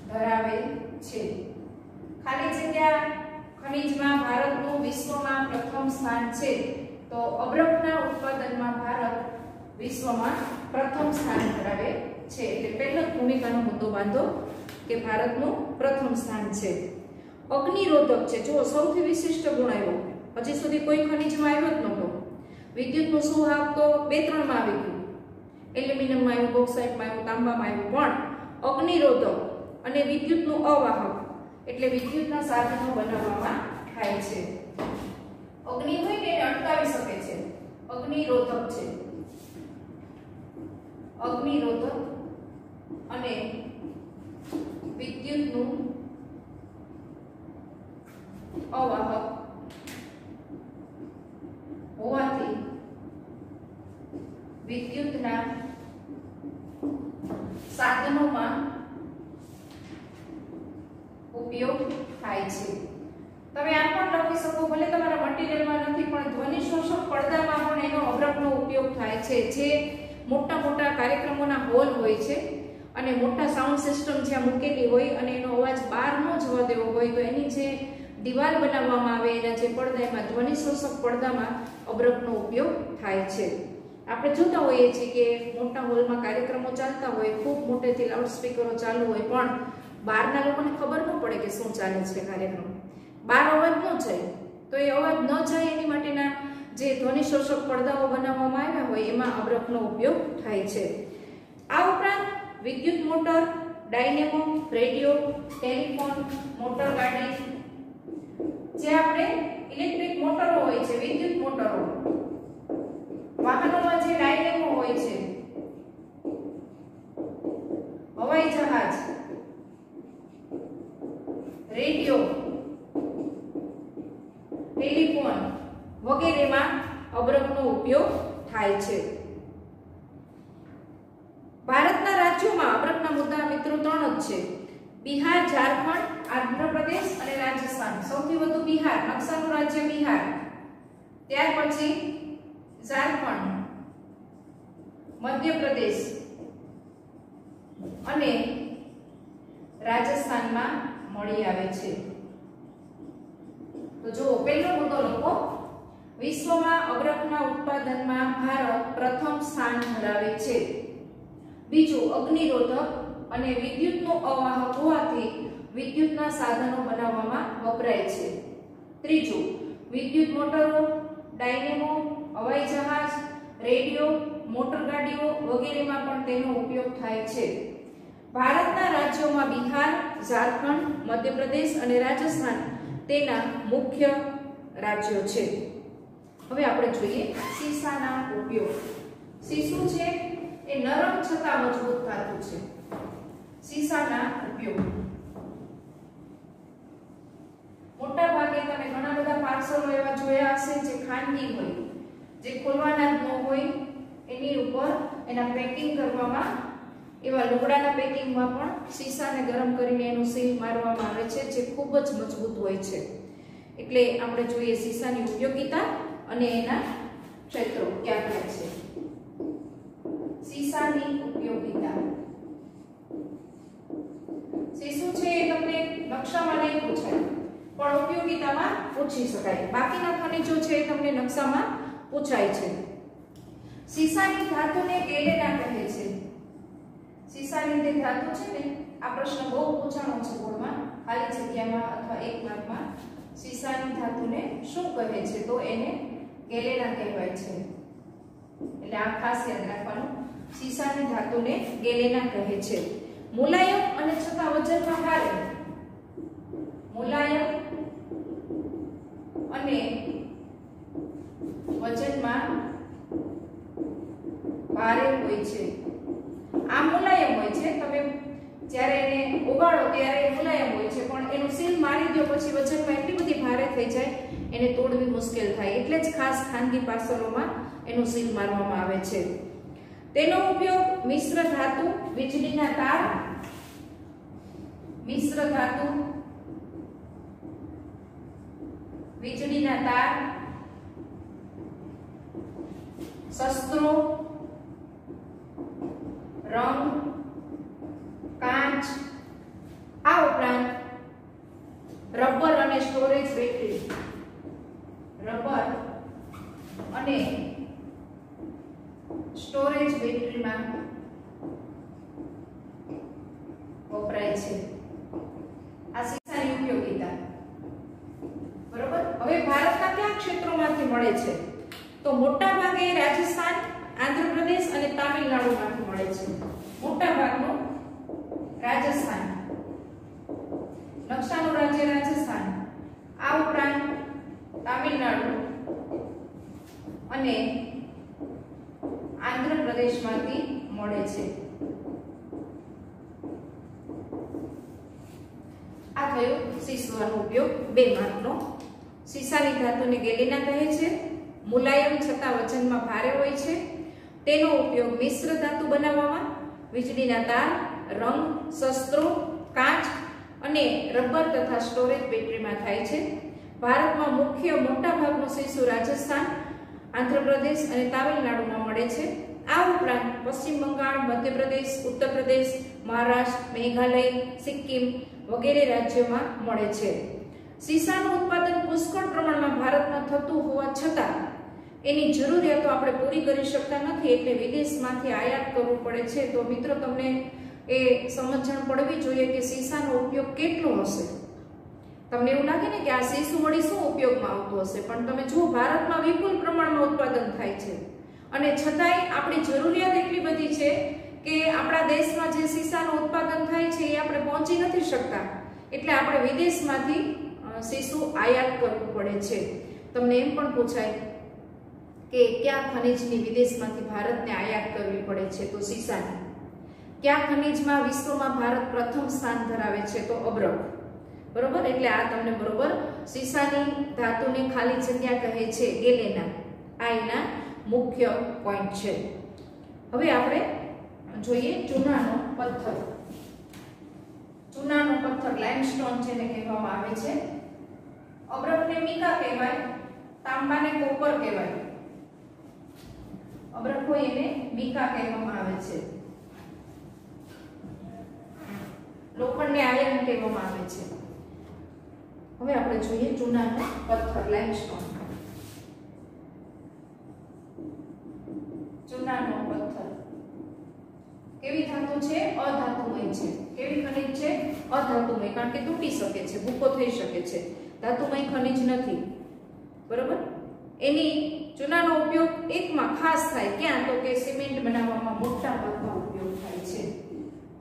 S1: ધરાવે છે. ખાલી જગ્યા ખનિજમાં ભારતનું વિશ્વમાં પ્રથમ સ્થાન છે. તો અબ્રકના ઉત્પાદનમાં ભારત વિશ્વમાં પ્રથમ સ્થાન ધરાવે છે. એટલે પહેલો ભૂમિકાનો મુદ્દો બાંધો કે ભારતનું પ્રથમ સ્થાન છે. અગ્નિરોધક છે. જો સૌથી વિશિષ્ટ ગુણ આવ્યો, હજી સુધી કોઈ ખનિજમાં આવ્યો જ નહોતો. વિદ્યુતનું સુવાહક તો 2-3 માં આવી ગયું, એલ્યુમિનિયમમાં આવ્યું, બોક્સાઇટમાં આવ્યું, તાંબામાં આવ્યું, પણ અગ્નિરોધક અને વિદ્યુતનું અવાહક એટલે વિદ્યુતના સાધનો બનાવવામાં થાય છે. અગ્નિ હોય ને એને અટકાવી શકે છે, અગ્નિરોધક છે. અગ્નિરોધક અને વિદ્યુતનું અવાહક હોવાથી વિદ્યુતના સાધનોમાં ઉપયોગ થાય છે. તમે આ પણ લખી શકો, ભલે તમારા મટીરીયલમાં નથી પણ ધ્વનિ શોષક પડદામાં પણ એનો અબ્રકનો ઉપયોગ થાય છે. જે મોટા મોટા કાર્યક્રમોના હોલ હોય છે અને મોટા સાઉન્ડ સિસ્ટમ જ્યાં મૂકેલી હોય અને એનો અવાજ બહાર ન જવા દેવો હોય તો એની જે દિવાલ બનાવવામાં આવે એના જે પડદા એમાં ધ્વનિ શોષક પડદામાં અબ્રકનો ઉપયોગ થાય છે. આપણે જોતા હોઈએ છીએ કે મોટા હોલમાં કાર્યક્રમો ચાલતા હોય, ખૂબ મોટેથી લાઉડસ્પીકરો ચાલુ હોય, પણ બહારના લોકોને ખબર ન પડે કે શું ચાલે છે કાર્યક્રમ. બહાર અવાજ ન જાય, તો એ અવાજ ન જાય એની માટેના જે ધ્વનિ શોષક પડદાઓ બનાવવામાં આવ્યા હોય એમાં અબ્રકનો ઉપયોગ થાય છે. આ ઉપરાંત વિદ્યુત motor, dynamo, radio, telephone, motor ગાડી, જે આપણે ઇલેક્ટ્રિક મોટરો હોય છે, વિદ્યુત મોટરો, વાહનોમાં જે ડાયનેમો હોય છે હવાઈ જહાજ, રેડિયો, ટેલિફોન વગેરેમાં અબરખનો ઉપયોગ થાય છે. ભારતના રાજ્યોમાં અબરખના મુદ્દા મિત્રો 3 જ છે: બિહાર, ઝારખંડ, આંધ્રપ્રદેશ અને રાજસ્થાન. સૌથી વધુ બિહાર, નકશાનું રાજ્ય બિહાર, ત્યાર પછી ઝારખંડ, મધ્યપ્રદેશ અને રાજસ્થાનમાં મળી આવે છે. તો જો પહેલો મુદ્દો લખો, વિશ્વમાં અબરખના ઉત્પાદનમાં ભારત પ્રથમ સ્થાન ધરાવે છે. બીજું, અગ્નિરોધક અને વિદ્યુતનું અવાહક હોવાથી વિદ્યુતના સાધનો બનાવવામાં વપરાય છે. ત્રીજું, વિદ્યુત મોટરો, ડાયનેમો, હવાઈ જહાજ, રેડિયો, મોટરગાડીઓ વગેરેમાં પણ તેનો ઉપયોગ થાય છે. ભારતના રાજ્યોમાં બિહાર, ઝારખંડ, મધ્યપ્રદેશ અને રાજસ્થાન તેના મુખ્ય રાજ્યો છે. હવે આપણે જોઈએ સીસાના ઉપયોગ. સીસું છે એ નરમ છતાં મજબૂત ધાતુ છે. સીસાના ઉપયોગ મોટા ભાગે તમે ઘણા બધા પાર્સલો એવા જોયા હશે જે ખાનગી હોય, જે ખોલવાના જ ન હોય, એની ઉપર એના પેકિંગ કરવામાં, એવા લુગડાના પેકિંગમાં પણ સીસાને ગરમ કરીને એનું સીલ મારવામાં આવે છે, જે ખૂબ જ મજબૂત હોય છે. એટલે આપણે જોઈએ સીસાની ઉપયોગિતા અને એના ક્ષેત્રો ક્યાં ક્યાં છે. સીસાની ઉપયોગિતા. સીસું છે એ તમને નકશામાં નહીં પૂછાય, પણ ઉપયોગિતામાં પૂછી શકાય. બાકીના ખનિજો છે એ તમને નકશામાં પૂછાય છે. સીસાની ધાતુને ગેલેના કહે છે. સીસાની જે ધાતુ છે ને, આ પ્રશ્ન બહુ પૂછાણો છે બોર્ડમાં, ખાલી જગ્યામાં અથવા 1 માર્કમાં. સીસાની ધાતુને શું કહે છે? તો એને ગેલેના કહેવાય છે. એટલે આ ખાસ યાદ રાખવાનું, સીસાની ધાતુને ગેલેના કહે છે. મુલાયમ અને છતાં વજનમાં ભારે. મુલાયમ અને વજનમાં ભારે હોય છે. આ મુલાયમ હોય છે, તમે જ્યારે એને ઓગાળો ત્યારે મુલાયમ હોય છે, પણ એનું સીલ મારી દો પછી વજનમાં એટલી બધી ભારે થઈ જાય, એને તોડવી મુશ્કેલ થાય. એટલે જ ખાસ ખાનગી પાર્સલોમાં એનું સીલ મારવામાં આવે છે. તેનો ઉપયોગ મિશ્ર ધાતુ, વીજળીના તાર, મિશ્ર ધાતુ, વીજળીના તાર, શસ્ત્રો, રંગ, કાચ, આ ઉપરાંત રબર અને સ્ટોરેજ બેટરી, રબર અને સ્ટોરેજ બેટરીમાં વપરાય છે. આ સીસાની ઉપયોગિતા. બરોબર. હવે ભારતના કયા ક્ષેત્રોમાંથી મળે છે? તો મોટા ભાગે રાજસ્થાન, આંધ્રપ્રદેશ અને તામિલનાડુમાંથી મળે છે. મોટા ભાગનું રાજસ્થાન, નકશાનું રાજ્ય રાજસ્થાન, આ ઉપરાંત તામિલનાડુ અને આંધ્રપ્રદેશમાંથી મળે છે. આ થયો સીસાનો ઉપયોગ 2 માર્કનો. સીસાની ધાતુને ગેલેના કહે છે. મુલાયમ છતાં વજનમાં ભારે હોય છે. તેનો ઉપયોગ મિશ્ર ધાતુ બનાવવામાં, વીજળીના તાર, રંગ, શસ્ત્રો, કાચ અને રબર તથા સ્ટોરેજ બેટરીમાં થાય છે. ભારતમાં મુખ્ય મોટા ભાગનું સીસું રાજસ્થાન, આંધ્રપ્રદેશ અને તામિલનાડુમાં મળે છે. આ ઉપરાંત પશ્ચિમ બંગાળ, મધ્યપ્રદેશ, ઉત્તર પ્રદેશ, મહારાષ્ટ્ર, મેઘાલય, સિક્કિમ વગેરે રાજ્યોમાં મળે છે. સીસાનું ઉત્પાદન પુષ્કળ પ્રમાણમાં ભારતમાં થતું હોવા છતાં એની જરૂરિયાતો આપણે પૂરી કરી શકતા નથી, એટલે વિદેશમાંથી આયાત કરવું પડે છે. તો મિત્રો તમને એ સમજણ પડવી જોઈએ કે સીસાનો ઉપયોગ કેટલો હશે. તમને એવું લાગે ને કે આ સીસું વળી શું ઉપયોગમાં આવતું હશે, પણ તમે જુઓ ભારતમાં વિપુલ પ્રમાણમાં ઉત્પાદન થાય છે અને છતાંય આપણી જરૂરિયાત એટલી બધી છે કે આપણા દેશમાં જે સીસાનું ઉત્પાદન થાય છે એ આપણે પહોંચી નથી શકતા, એટલે આપણે વિદેશમાંથી સીસું આયાત કરવું પડે છે. તમને એમ પણ પૂછાય કે કયા ખનિજની વિદેશમાંથી ભારતને આયાત કરવી પડે છે? તો સીસાની. કયા ખનિજમાં વિશ્વમાં ભારત પ્રથમ સ્થાન ધરાવે છે? તો અબ્રક. બરોબર, એટલે આ તમને બરોબર સીસાની ધાતુને ખાલી જગ્યા કહે છે ગેલેના. આ એના મુખ્ય પોઈન્ટ છે. હવે આપણે જોઈએ ચૂનાનો પથ્થર. ચૂનાનો પથ્થર લાઇમસ્ટોન જેને કહેવામાં આવે છે. અબ્રકને મીકા કહેવાય, તાંબાને કોપર કહેવાય. અબ્રક હોય એને મીકા કહેવામાં આવે છે. લોખંડને આયર્ન કહેવામાં આવે છે. હવે આપણે જોઈએ ચૂનાનો પથ્થર લાઇમસ્ટોન. ચૂનાનો પથ્થર કેવી ધાતુ છે? અધાતુમય છે. કેવી ખનિજ છે? અધાતુમય, કારણ કે તૂટી શકે છે, ભૂકો થઈ શકે છે. ધાતુમય ખનિજ નથી. બરોબર, એની ચૂનાનો ઉપયોગ એકમાં ખાસ થાય ક્યાં? તો કે સિમેન્ટ બનાવવામાં મોટા ભાગમાં ઉપયોગ થાય છે.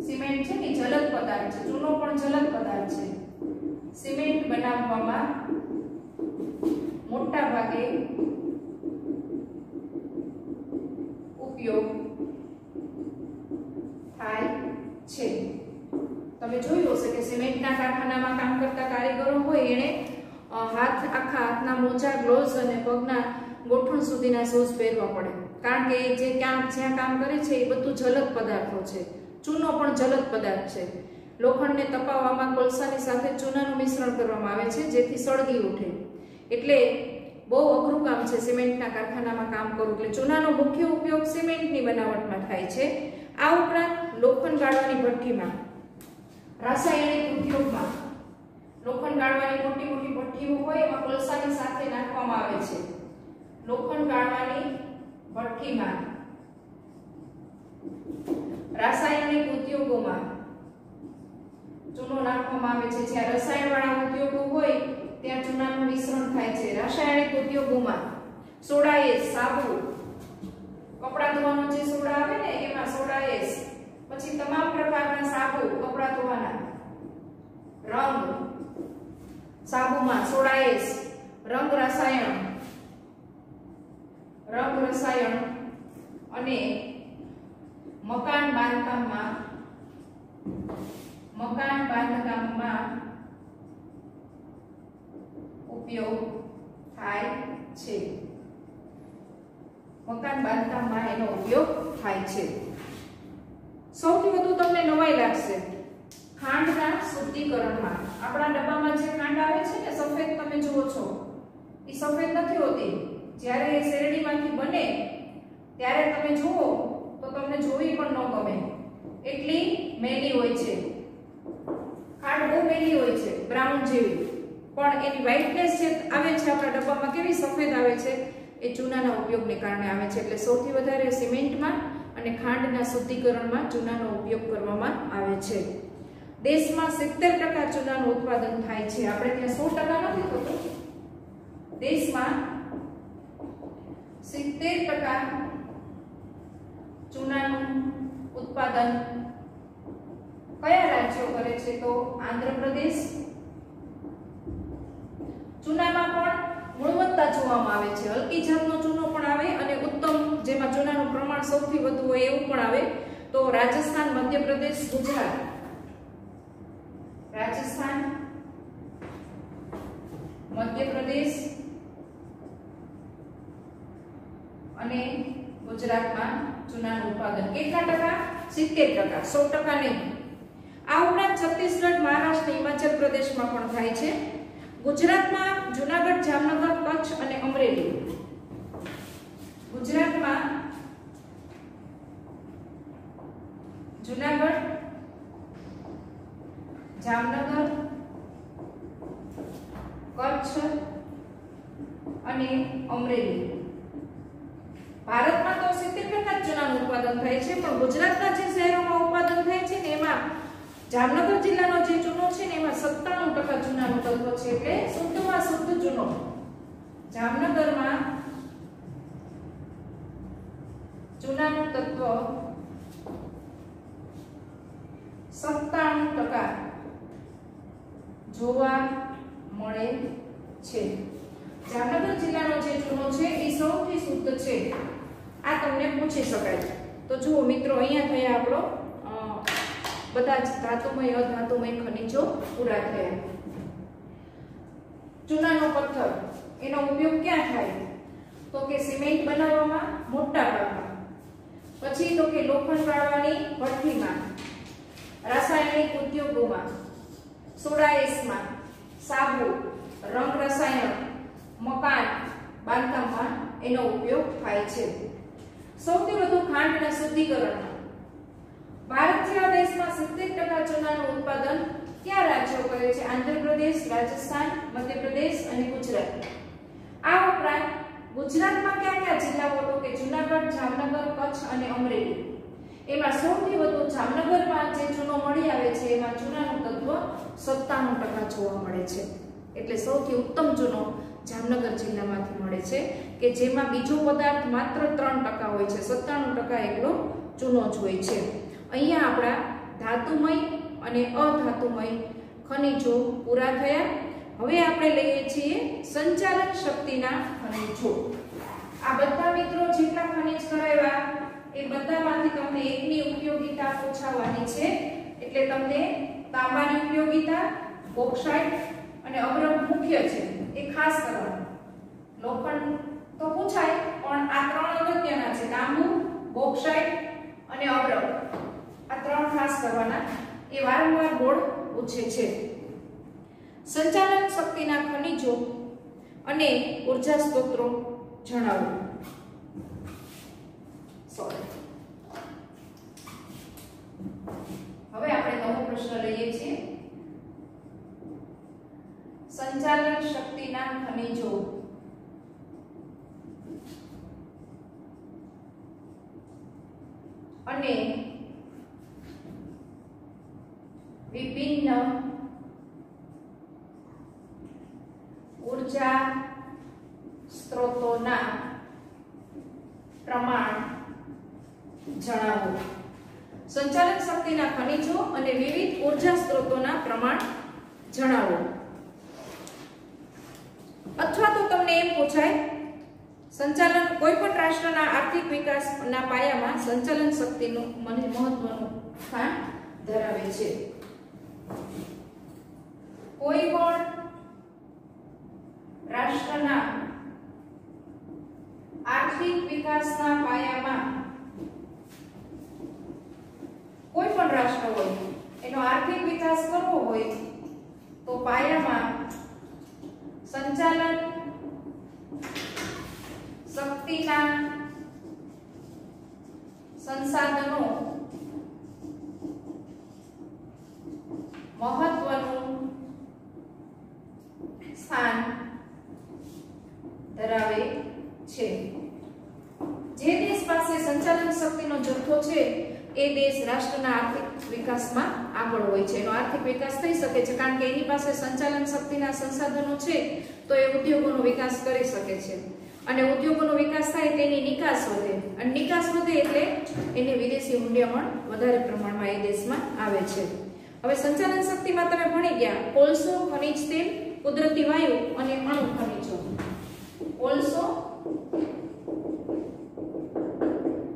S1: સિમેન્ટ છે ને જલદ પદાર્થ છે, ચૂનો પણ જલદ પદાર્થ છે. સિમેન્ટ બનાવવામાં મોટા ભાગે ઉપયોગ થાય છે. તમે જોયું હશે કે સિમેન્ટના કારખાનામાં કામ કરતા કારીગરો હોય એને આખા હાથના મોજા, ગ્લોવ્સ અને પગના ગોઠણ સુધીના શૂઝ પહેરવા પડે, કારણ કે જે જ્યાં કામ કરે છે એ બધું જલદ પદાર્થો છે. ચૂનો પણ જલદ પદાર્થ છે. લોખંડને તપાવવામાં કોલસાની સાથે ચૂનાનું મિશ્રણ કરવામાં આવે છે જેથી સળગી ઉઠે. એટલે બહુ અઘરું કામ છે સિમેન્ટના કારખાનામાં કામ કરવું. એટલે ચૂનાનો મુખ્ય ઉપયોગ સિમેન્ટની બનાવટમાં થાય છે. આ ઉપરાંત લોખંડ ગાળવાની ભઠ્ઠીમાં, રાસાયણિક ઉદ્યોગમાં લોખંડ ગાળવાની મોટી મોટી ભઠ્ઠીઓ હોય એમાં કોલસાની સાથે નાખવામાં આવે છે. લોખંડ ગાળવાની ભઠ્ઠીમાં, રાસાયણિક ઉદ્યોગોમાં ચૂનો નાખવામાં આવે છે. જ્યાં રસાયણવાળા ઉદ્યોગો હોય ત્યાં ચૂનાનું મિશ્રણ થાય છે. રાસાયણિક ઉદ્યોગોમાં સોડા એશ, સાબુ, કપડા ધોવાનો જે સોડા આવે ને એમાં સોડા એશ, પછી તમામ પ્રકારના સાબુ, કપડા ધોવાના, રંગ સાબુમાં સોડા એશ, રંગ રસાયણ અને મકાન બાંધકામમાં ઉપયોગ થાય છે. મકાન બાંધકામમાં એનો ઉપયોગ થાય છે. સૌથી વધુ તમને નવાઈ લાગશે ખાંડના શુદ્ધિકરણમાં. આપણા ડબ્બામાં જે ખાંડ આવે છે ને સફેદ, તમે જુઓ છો એ સફેદ નથી હોતી. જ્યારે એ શેરડીમાંથી બને ત્યારે તમે જુઓ તો તમને જોવી પણ ન ગમે, એટલી મેલી હોય છે. ખાંડ બહુ મેલી હોય છે, બ્રાઉન જેવી, પણ એની વ્હાઇટનેસ જે આવે છે આપણા ડબ્બામાં કેવી સફેદ આવે છે? એ ચૂનાના ઉપયોગને કારણે આવે છે. એટલે સૌથી વધારે સિમેન્ટમાં અને ખાંડના શુદ્ધિકરણમાં ચૂનાનો ઉપયોગ કરવામાં આવે છે. દેશમાં 70% ચૂનાનું ઉત્પાદન થાય છે. આપણે ત્યાં 100% નથી થતું. દેશમાં 70% ચૂનાનું ઉત્પાદન કયા રાજ્યો કરે છે? તો આંધ્રપ્રદેશ. ચૂનામાં પણ ગુણવત્તા જોવામાં આવે છે. હલકી જાતનો ચૂનો પણ આવે અને ઉત્તમ જેમાં ચૂનાનું પ્રમાણ સૌથી વધુ હોય એવું પણ આવે. તો રાજસ્થાન, મધ્યપ્રદેશ, ગુજરાત. રાજસ્થાન, મધ્યપ્રદેશ અને ગુજરાતમાં ચૂનાનું ઉત્પાદન કેટલા ટકા? 70%. 100% નહીં. આ ઉપરાંત છત્તીસગઢ, મહારાષ્ટ્ર, હિમાચલ પ્રદેશમાં પણ થાય છે. ગુજરાતમાં જૂનાગઢ, જામનગર, કચ્છ અને અમરેલી. ગુજરાતમાં જૂનાગઢ, જામનગર, કચ્છ અને અમરેલી. ભારતમાં તો 70% ચૂનાનું ઉત્પાદન થાય છે, પણ ગુજરાતના જે શહેરોમાં ઉત્પાદન થાય છે ને એમાં જામનગર જિલ્લાનો જે ચૂનો છે ને એમાં 97% ચૂનાનું તત્વ છે. એટલે શુદ્ધમાં શુદ્ધ ચૂનો જામનગરમાં ચૂનાનું તત્વ 97% જોવા મળે છે. જામનગર જિલ્લાનો જે ચૂનો છે એ સૌથી શુદ્ધ છે. આ તમને પૂછી શકાય. તો જુઓ મિત્રો, અહીંયા થયા આપણો બધા જ ધાતુમય અધાતુમય ખનિજો પૂરા થયા. ચૂનાનો પથ્થર એનો ઉપયોગ ક્યાં થાય? તો કે સિમેન્ટ બનાવવામાં મોટા ભાગમાં, પછી તો કે લોખંડ વાળવાની ભઠ્ઠીમાં, રાસાયણિક ઉદ્યોગોમાં, સોડા એશમાં, સાબુ, રંગ રસાયણ, મકાન બાંધકામમાં એનો ઉપયોગ થાય છે. સૌથી વધુ ખાંડના શુદ્ધિકરણમાં ભારત જેવા દેશમાં 70% ચૂનાનું ઉત્પાદન કયા રાજ્યો કરે છે? આંધ્રપ્રદેશ, રાજસ્થાન, મધ્યપ્રદેશ અને ગુજરાત. આ ઉપરાંત ગુજરાતમાં કયા કયા જિલ્લાઓ? તો કે જૂનાગઢ, જામનગર, કચ્છ અને અમરેલી. એમાં સૌથી વધુ જામનગરમાં જે ચૂનો મળી આવે છે એમાં ચૂનાનું તત્વ 97% જોવા મળે છે. એટલે સૌથી ઉત્તમ ચૂનો જામનગર જિલ્લામાંથી મળે છે કે જેમાં બીજો પદાર્થ માત્ર 3% હોય છે. 97% એકલો ચૂનો જ હોય છે. અહીંયા આપણા ધાતુમય અને અધાતુમય ખનિજો પૂરા થયા. હવે આપણે લઈએ છીએ સંચાલન શક્તિના ખનિજો. આ બધા મિત્રો જેટલા ખનિજ કરાવ્યા એ બધામાંથી તમને એકની ઉપયોગિતા પૂછાવાની છે. એટલે તમને તાંબાની ઉપયોગિતા, બોક્સાઇટ અને અવરવ મુખ્ય છે એ ખાસ કરવાનું. લોખંડ તો પૂછાય પણ આ ત્રણ અગત્યના છે: તાંબુ, બોક્સાઇટ અને અવરવ. આ ત્રણ ખાસ કરવાના, એ વારંવાર બોર્ડ પૂછે છે. સંચાલન શક્તિના ખનિજો અને ઉર્જા સ્ત્રોતો જણાવો. હવે આપણે નવો પ્રશ્ન લઈએ છીએ. સંચાલન શક્તિના ખનિજો અને વિભિન્ન ઉર્જા સ્ત્રોતોના પ્રમાણ જણાવો. સંચાલન શક્તિના ખનિજો અને વિવિધ ઉર્જા સ્ત્રોતોના પ્રમાણ જણાવો. અથવા તો તમને એમ પૂછાય, સંચાલન કોઈ પણ રાષ્ટ્રના આર્થિક વિકાસના પાયામાં સંચાલન શક્તિનું મહત્વનું સ્થાન ધરાવે છે. કોઈ પણ રાષ્ટ્રના આર્થિક વિકાસના પાયામાં, કોઈ પણ રાષ્ટ્ર હોય એનો આર્થિક વિકાસ કરવો હોય તો પાયામાં સંચાલન શક્તિના સંસાધનો મહત્વનું સ્થાન ધરાવે છે. જે દેશ પાસે સંચાલન શક્તિનો જથ્થો છે એ દેશ રાષ્ટ્રના આર્થિક વિકાસમાં આગળ હોય છે. એનો આર્થિક વિકાસ થઈ શકે છે કારણ કે એની પાસે સંચાલન શક્તિના સંસાધનો છે તો એ ઉદ્યોગોનો વિકાસ કરી શકે છે. અને ઉદ્યોગોનો વિકાસ થાય તેની નિકાસ વધે, અને નિકાસ વધે એટલે એને વિદેશી મૂલ્યમણ વધારે પ્રમાણમાં એ દેશમાં આવે છે. હવે સંચાલન શક્તિમાં તમે ભણી ગયા કોલસો, ખનિજ તેલ, કુદરતી વાયુ અને અણુ ખનિજો. કોલસો,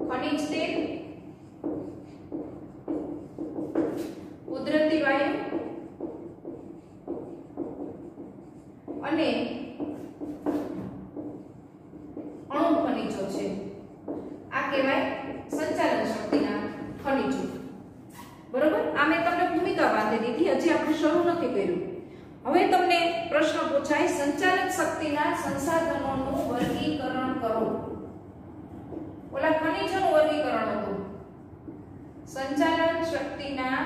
S1: ખનિજ તેલ, કુદરતી વાયુ અને અણુ ખનિજો છે. આ કહેવાય સંચાલન શક્તિના ખનિજો. બરોબર? આ મેં તમને ભૂમિકા બાંધી દીધી, હજી આપણે શરૂ નથી કર્યું. હવે તમને પ્રશ્ન પૂછાય, સંચાલન શક્તિના સંસાધનોનું વર્ગીકરણ કરો. ઓલા ખનિજોનું વર્ગીકરણ હતું. સંચાલન શક્તિના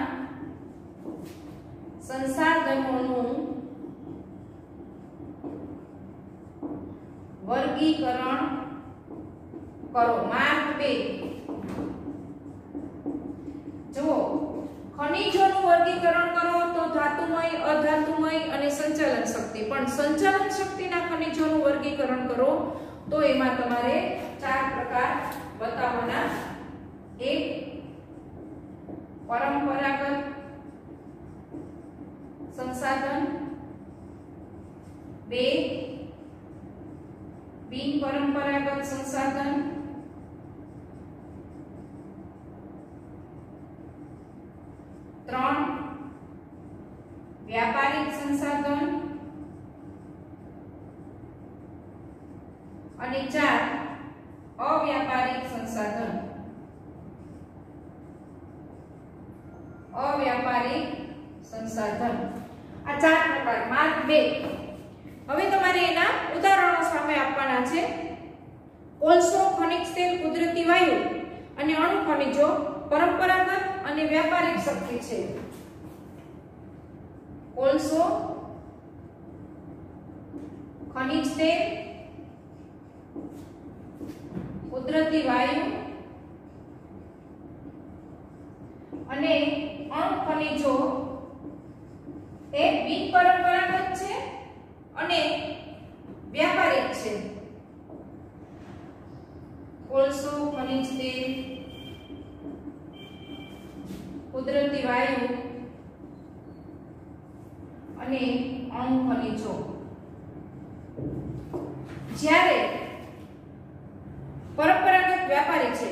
S1: સંસાધનોનું વર્ગીકરણ કરો. માર્ક 2. જુઓ, ખનિજોનું વર્ગીકરણ કરો તો ધાતુમય, અધાતુમય અને સંચાલન શક્તિ. પણ સંચાલન શક્તિના ખનિજોનું વર્ગીકરણ કરો તો એમાં તમારે 4 પ્રકાર બતાવવાના. 1 પરંપરાગત સંસાધન, 2 બિન પરંપરાગત સંસાધન, 3 3 व्यापारिक संसाधन અને 4 अव्यापारिक संसाधन। अव्यापारिक संसाधन आ 4 प्रकार। मार्क 2। હવે તમારે એના ઉદાહરણો સામે આપવાના છે। કોલસો, ખનિજ તેલ, કુદરતી વાયુ અને અણુ ખનિજો પરંપરાગત અને વ્યાપારિક શક્તિ છે। કોલસો, ખનિજ તેલ, કુદરતી વાયુ અને અણુ ખનિજો એ બિનપરંપરાગત છે અને વ્યાપારિક છે। કોલસો, ખનિજ તેલ, કુદરતી વાયુ અને અણુ ખનિજો જ્યારે પરંપરાગત વ્યાપારી છે,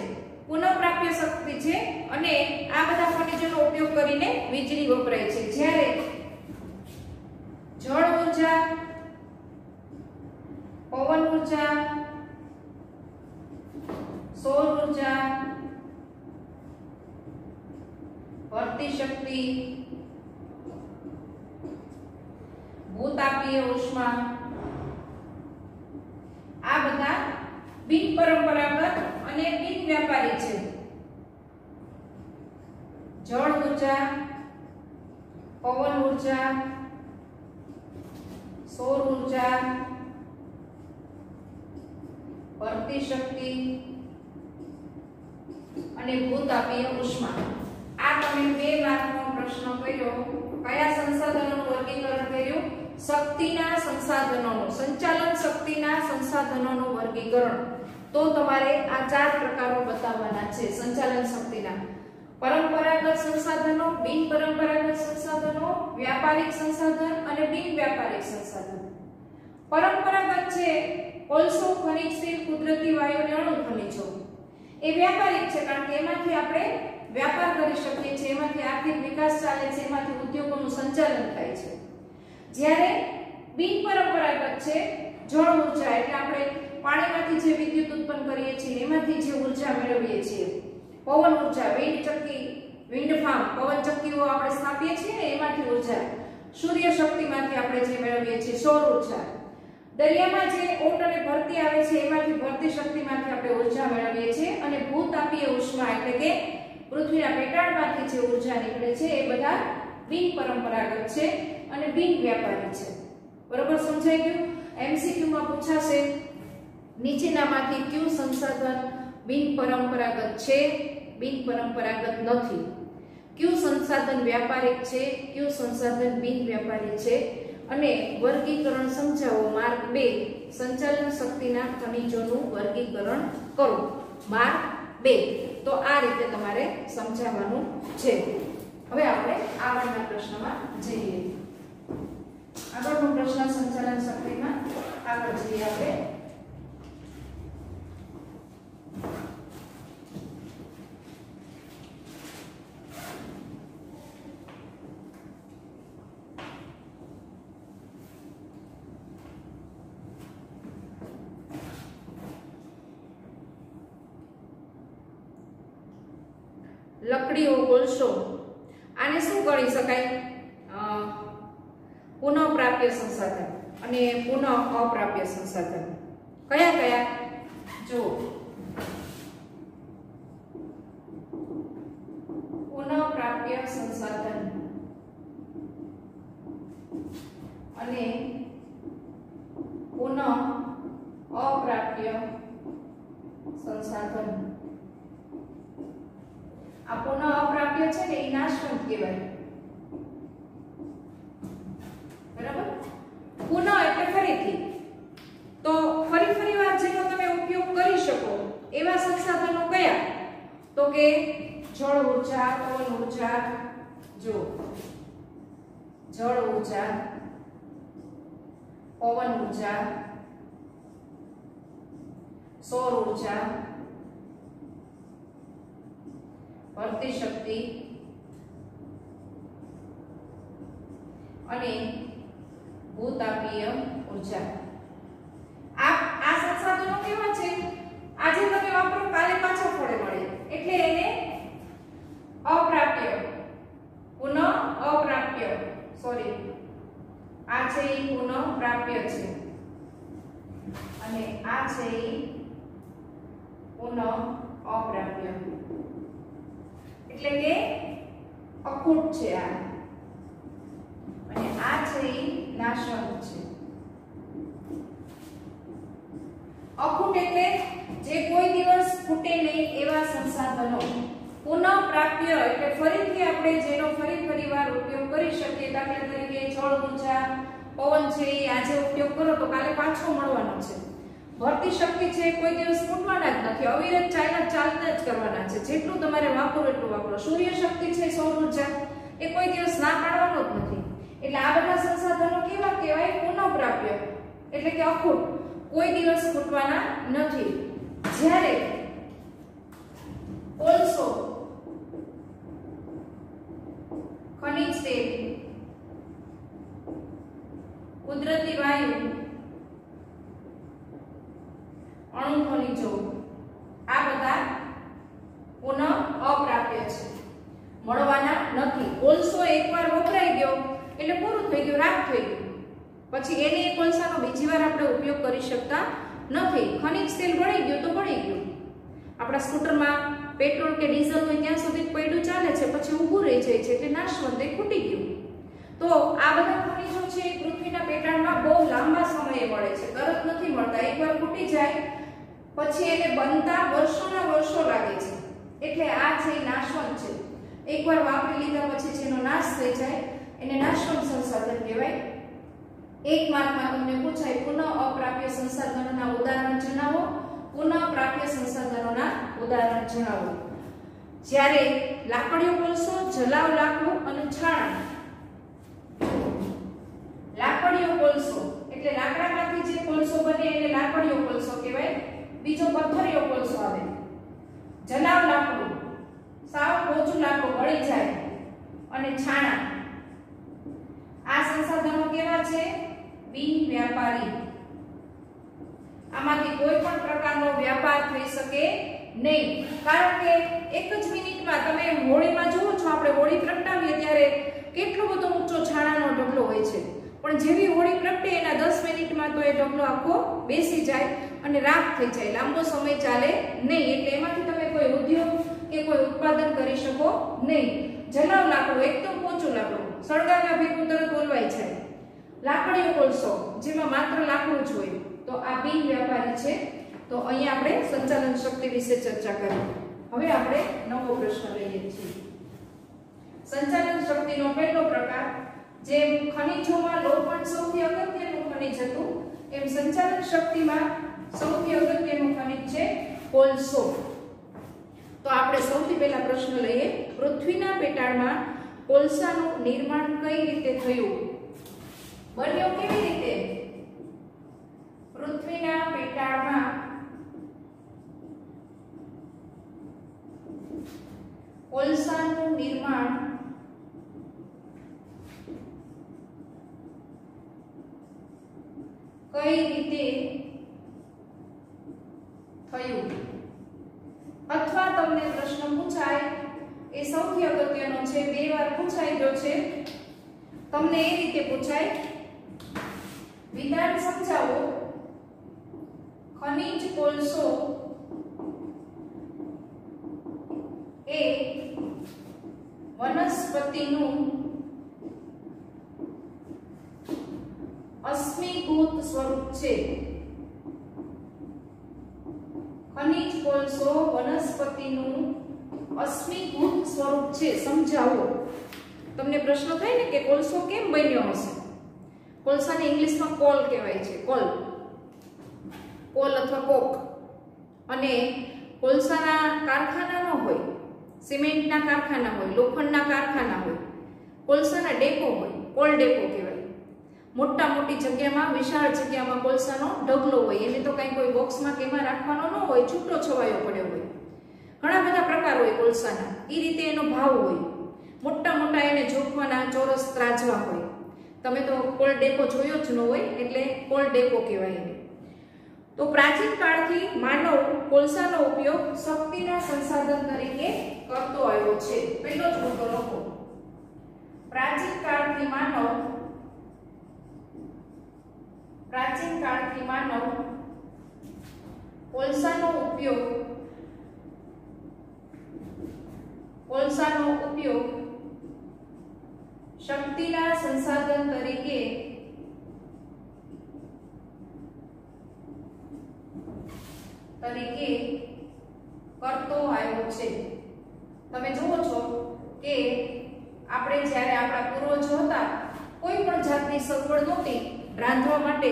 S1: પુનઃપ્રાપ્ય શક્તિ છે અને આ બધા ખનિજોનો ઉપયોગ કરીને વીજળી વપરાય છે। જ્યારે જળ ઊર્જા, પવન ઊર્જા, સૌર ઊર્જા, ભરતી શક્તિ, ભૂતાપીય ઉષ્મા આ બધા બિનપરંપરાગત અને બિન વ્યાપારી છે। જળ ઊર્જા, પવન ઊર્જા, સૌર ઊર્જા, ભરતી શક્તિ અને ભૂતાપીય ઉષ્મા। આ તમે 2 માર્કનો પ્રશ્ન કર્યો। કયા સંસાધનોનું વર્ગીકરણ કર્યું? શક્તિના સંસાધનોનું, સંચાલન શક્તિના સંસાધનોનું વર્ગીકરણ। તો તમારે આ 4 પ્રકારો બતાવવાના છે સંચાલન શક્તિના। પરંપરાગત સંસાધનો, બિનપરંપરાગત સંસાધનો, વ્યાપારિક સંસાધન અને બિન વ્યાપારિક સંસાધન। પરંપરાગત છે કોલસો, ખનિજ તેલ, કુદરતી વાયુ અને અણુ ખનિજો। એ વ્યાપારિક છે કારણ કે એમાંથી આપણે વ્યાપાર કરી શકીએ છીએ, એમાંથી આર્થિક વિકાસ ચાલે છે, એમાંથી ઉદ્યોગોનું સંચાલન થાય છે। જ્યારે બિનપરંપરાગત છે જળ ઊર્જા, એટલે આપણે પાણીમાંથી જે વિદ્યુત ઉત્પન્ન કરીએ છીએ એમાંથી જે ઊર્જા મેળવીએ છીએ। પવન ઊર્જા, વિન્ડ ચક્કી, વિન્ડ ફાર્મ, પવન ચક્કીઓ આપણે સ્થાપીએ છીએ ને એમાંથી ઊર્જા। સૂર્ય શક્તિમાંથી આપણે જે મેળવીએ છીએ સૌર ઊર્જા। દરિયામાં જે ઓટ અને ભરતી આવે છે એમાંથી ભરતી શક્તિમાંથી આપણે ઊર્જા મેળવીએ છીએ। અને ભૂતાપીય ઉષ્મા એટલે કે પૃથ્વીના પેટાળમાંથી જે ઊર્જા નીકળે છે એ બધા બિનપરંપરાગત છે અને બિન વ્યાપારી છે। બરોબર સમજાઈ ગયું? એમસીક્યુ માં પૂછાશે નીચેનામાંથી કયું સંસાધન બિનપરંપરાગત છે, બિનપરંપરાગત નથી? કયું સંસાધન વ્યાપારિક છે, કયું સંસાધન બિન વ્યાપારી છે? અને વર્ગીકરણ સમજાવો। માર્ક 2 સંચાલન શક્તિના ખનિજોનું વર્ગીકરણ કરો। માર્ક 2 તો આ રીતે તમારે સમજાવવાનું છે। હવે આપણે આગળના પ્રશ્નમાં જઈએ। આગળનો પ્રશ્ન સંચાલન શક્તિમાં આગળ જઈએ આપણે। લકડીઓ, કોલસો આને શું ગણી શકાય? પુનઃપ્રાપ્ય સંસાધન અને પુનઃ અપ્રાપ્ય સંસાધન। કયા કયા? જો પુનઃપ્રાપ્ય સંસાધન અને પુનઃ અપ્રાપ્ય સંસાધન। આ પુનઃ અપ્રાપ્ય છે ને એ નાશવંત કહેવાય। બરાબર? પુનઃ એટલે ફરીથી, તો ફરી વાર જેનો તમે ઉપયોગ કરી શકો એવા સંસાધનો કયા? તો કે જળ ઊર્જા, પવન ઊર્જા, જો જળ ઊર્જા, પવન ઊર્જા, સૌર ઊર્જા, ભરતી શક્તિ અને ભૂતાપીય ઉર્જા. આ સંસાધનો કેવા છે? આજે તમે વાપરો કાલે પાછા ફળે મળે, એટલે એને અપ્રાપ્ય, પુનઃ અપ્રાપ્ય, સોરી આ છે એ પુનઃ પ્રાપ્ય છે અને આ છે એ પુનઃ અપ્રાપ્ય, એટલે કે અખૂટ છે આ, અને આ છે એ નાશવંત છે. અખૂટ એટલે જે કોઈ દિવસ ખૂટે નહીં એવા સંસાધનો. પુનઃ પ્રાપ્ય એટલે ફરીથી આપણે જેનો ફરીવાર ઉપયોગ કરી શકીએ. દાખલા તરીકે જળ ઊર્જા, પવન છે એ આજે ઉપયોગ કરો તો કાલે પાછો મળવાનો છે. ભરતી શક્તિ છે કોઈ દિવસ ખૂટવાના જ નથી, અવિરત ચાલતા જ કરવાના છે. જેટલું તમારે વાપરો એટલું વાપરો. સૂર્ય શક્તિ છે, સૌર ઊર્જા, એ કોઈ દિવસ ના પાડવાનો જ નથી. એટલે આ બધા સંસાધનો કેવા કહેવાય? પુનઃ પ્રાપ્ય એટલે કે અખૂટ, કોઈ દિવસ ખૂટવાના નથી. જ્યારે કોલસો, ખનિજ તેલ, કુદરતી વાયુ, અણુ ખનિજો આ બધા પુનઃ અપ્રાપ્ય છે, મળવાના નથી. કોલસો એકવાર વપરાઈ ગયો એટલે પૂરું થઈ ગયું, રાખ થઈ ગયું. પછી એને કોલસાનો બીજી વાર આપણે ઉપયોગ કરી શકતા નથી. ખનિજ તેલ બળી ગયું તો બળી ગયું. આપણા સ્કૂટરમાં પેટ્રોલ કે ડીઝલ હોય ત્યાં સુધી પડ્યું ચાલે છે, પછી ઊભું રહી જાય છે એટલે નાશવંત, ખૂટી ગયું. તો આ બધા ખનિજો છે એ પૃથ્વીના પેટાળમાં બહુ લાંબા સમયે મળે છે, તરત નથી મળતા. એકવાર ખૂટી જાય પછી એને બનતા વર્ષોના વર્ષો લાગે છે. એટલે આ છે નાશવંત છે. એકવાર વાપરી લીધા પછી જેનો નાશ થઈ જાય એને નાશવંત સંસાધન કહેવાય. એક માર્કમાં તમને પૂછાય પુનઃ અપ્રાપ્ય સંસાધનોના ઉદાહરણ જણાવો. પુનઃ પ્રાપ્ય સંસાધનોના ઉદાહરણ જણાવો. જ્યારે લાકડીયો કોલસો, જલાવ લાકડું અને છાણા. લાકડીયો કોલસો એટલે લાકડામાંથી જે કોલસો બને એને લાકડીયો કોલસો કહેવાય. બીજો પથ્થરિયો કોલસો આવે. જલાવ લાકડું સાવ ઓછું લાકડું બળી જાય. અને છાણા, આ સંસાધનો કેવા છે? બિન વ્યાપારી. આમાંથી કોઈ પણ પ્રકારનો વ્યાપાર થઈ શકે નહીં. કારણ કે એક જ મિનિટમાં તમે હોળીમાં જુઓ છો, આપણે હોળી પ્રગટાવીએ ત્યારે કેટલો બધો ઊંચો છાણાનો ઢગલો હોય છે, પણ જેવી હોળી પ્રગટે એના 10 મિનિટમાં તો એ ઢગલો આખો બેસી જાય અને રાખ થઈ જાય, લાંબો સમય ચાલે નહીં. એટલે એમાંથી તમે કોઈ ઉદ્યોગ કે કોઈ ઉત્પાદન કરી શકો નહીં. જલાવ લાકડું એકદમ પોચું લાકડું, સળગાવ્યા ભેગું તરત ઓલવાઈ જાય. લાકડીયો કોલસો જેમાં માત્ર લાકડું જ હોય, તો આ બિન વ્યાપારી છે. તો અહીંયા આપણે સંચાલન શક્તિ વિશે ચર્ચા કરી. હવે આપણે નવો પ્રશ્ન લઈએ છીએ. સંચાલન શક્તિનો પહેલો પ્રકાર, જેમ ખનિજોમાં લોખંડ સૌથી અગત્યનું ખનિજ હતું, એમ સંચાલન શક્તિમાં સૌથી અગત્યનું ખનિજ છે કોલસો. તો આપણે સૌથી પહેલા પ્રશ્ન લઈએ. પૃથ્વીના પેટાળમાં કોલસાનું નિર્માણ કઈ રીતે થયું? બન્યો કેવી રીતે? પૃથ્વીના પેટાળમાં કોલસાનું નિર્માણ કઈ રીતે થયું? અથવા તમને પ્રશ્ન પૂછાય, એ સૌથી અગત્યનો છે, 2 વાર પૂછાઈ ગયો છે. તમને એ રીતે પૂછાય, વિધાન સમજાવો. ખનિજ કોલસો એ વનસ્પતિનું અશ્મિભૂત સ્વરૂપ છે. ખનિજ કોલસો વનસ્પતિનું અશ્મિભૂત સ્વરૂપ છે, સમજાવો. તમને પ્રશ્ન થાય ને કે કોલસો કેમ બન્યો હશે? કોલસાને ઇંગ્લિશમાં કોલ કહેવાય છે, કોલ અથવા કોક. અને કોલસાના કારખાના ન હોય, સિમેન્ટના કારખાના હોય, લોખંડના કારખાના હોય, કોલસાના ડેપો હોય, કોલ ડેપો કહેવાય. મોટી જગ્યામાં, વિશાળ જગ્યામાં કોલસાનો ઢગલો હોય. એને તો કઈ કોઈ બોક્સમાં કેમાં રાખવાનો ન હોય, છૂટો છવાયો પડ્યો હોય. ઘણા બધા પ્રકાર હોય કોલસાના, એ રીતે એનો ભાવ હોય. મોટા એને જોખવાના ચોરસ ત્રાજવા હોય. તમે તો કોલ ડેપો જોયો જ ન હોય એટલે કોલ ડેપો કહેવાય. તો પ્રાચીન કાળથી માનવ કોલસાનો ઉપયોગ શક્તિના સંસાધન તરીકે કરતો આવ્યો છે. પહેલો જ મુદ્દો લખો. પ્રાચીન કાળથી માનવ કોલસાનો ઉપયોગ શક્તિના સંસાધન તરીકે કરતો આવ્યો છે. તમે જુઓ છો કે આપણે જ્યારે આપણા પૂર્વજો હતા કોઈ પણ જાતની સગવડ નહોતી રાંધવા માટે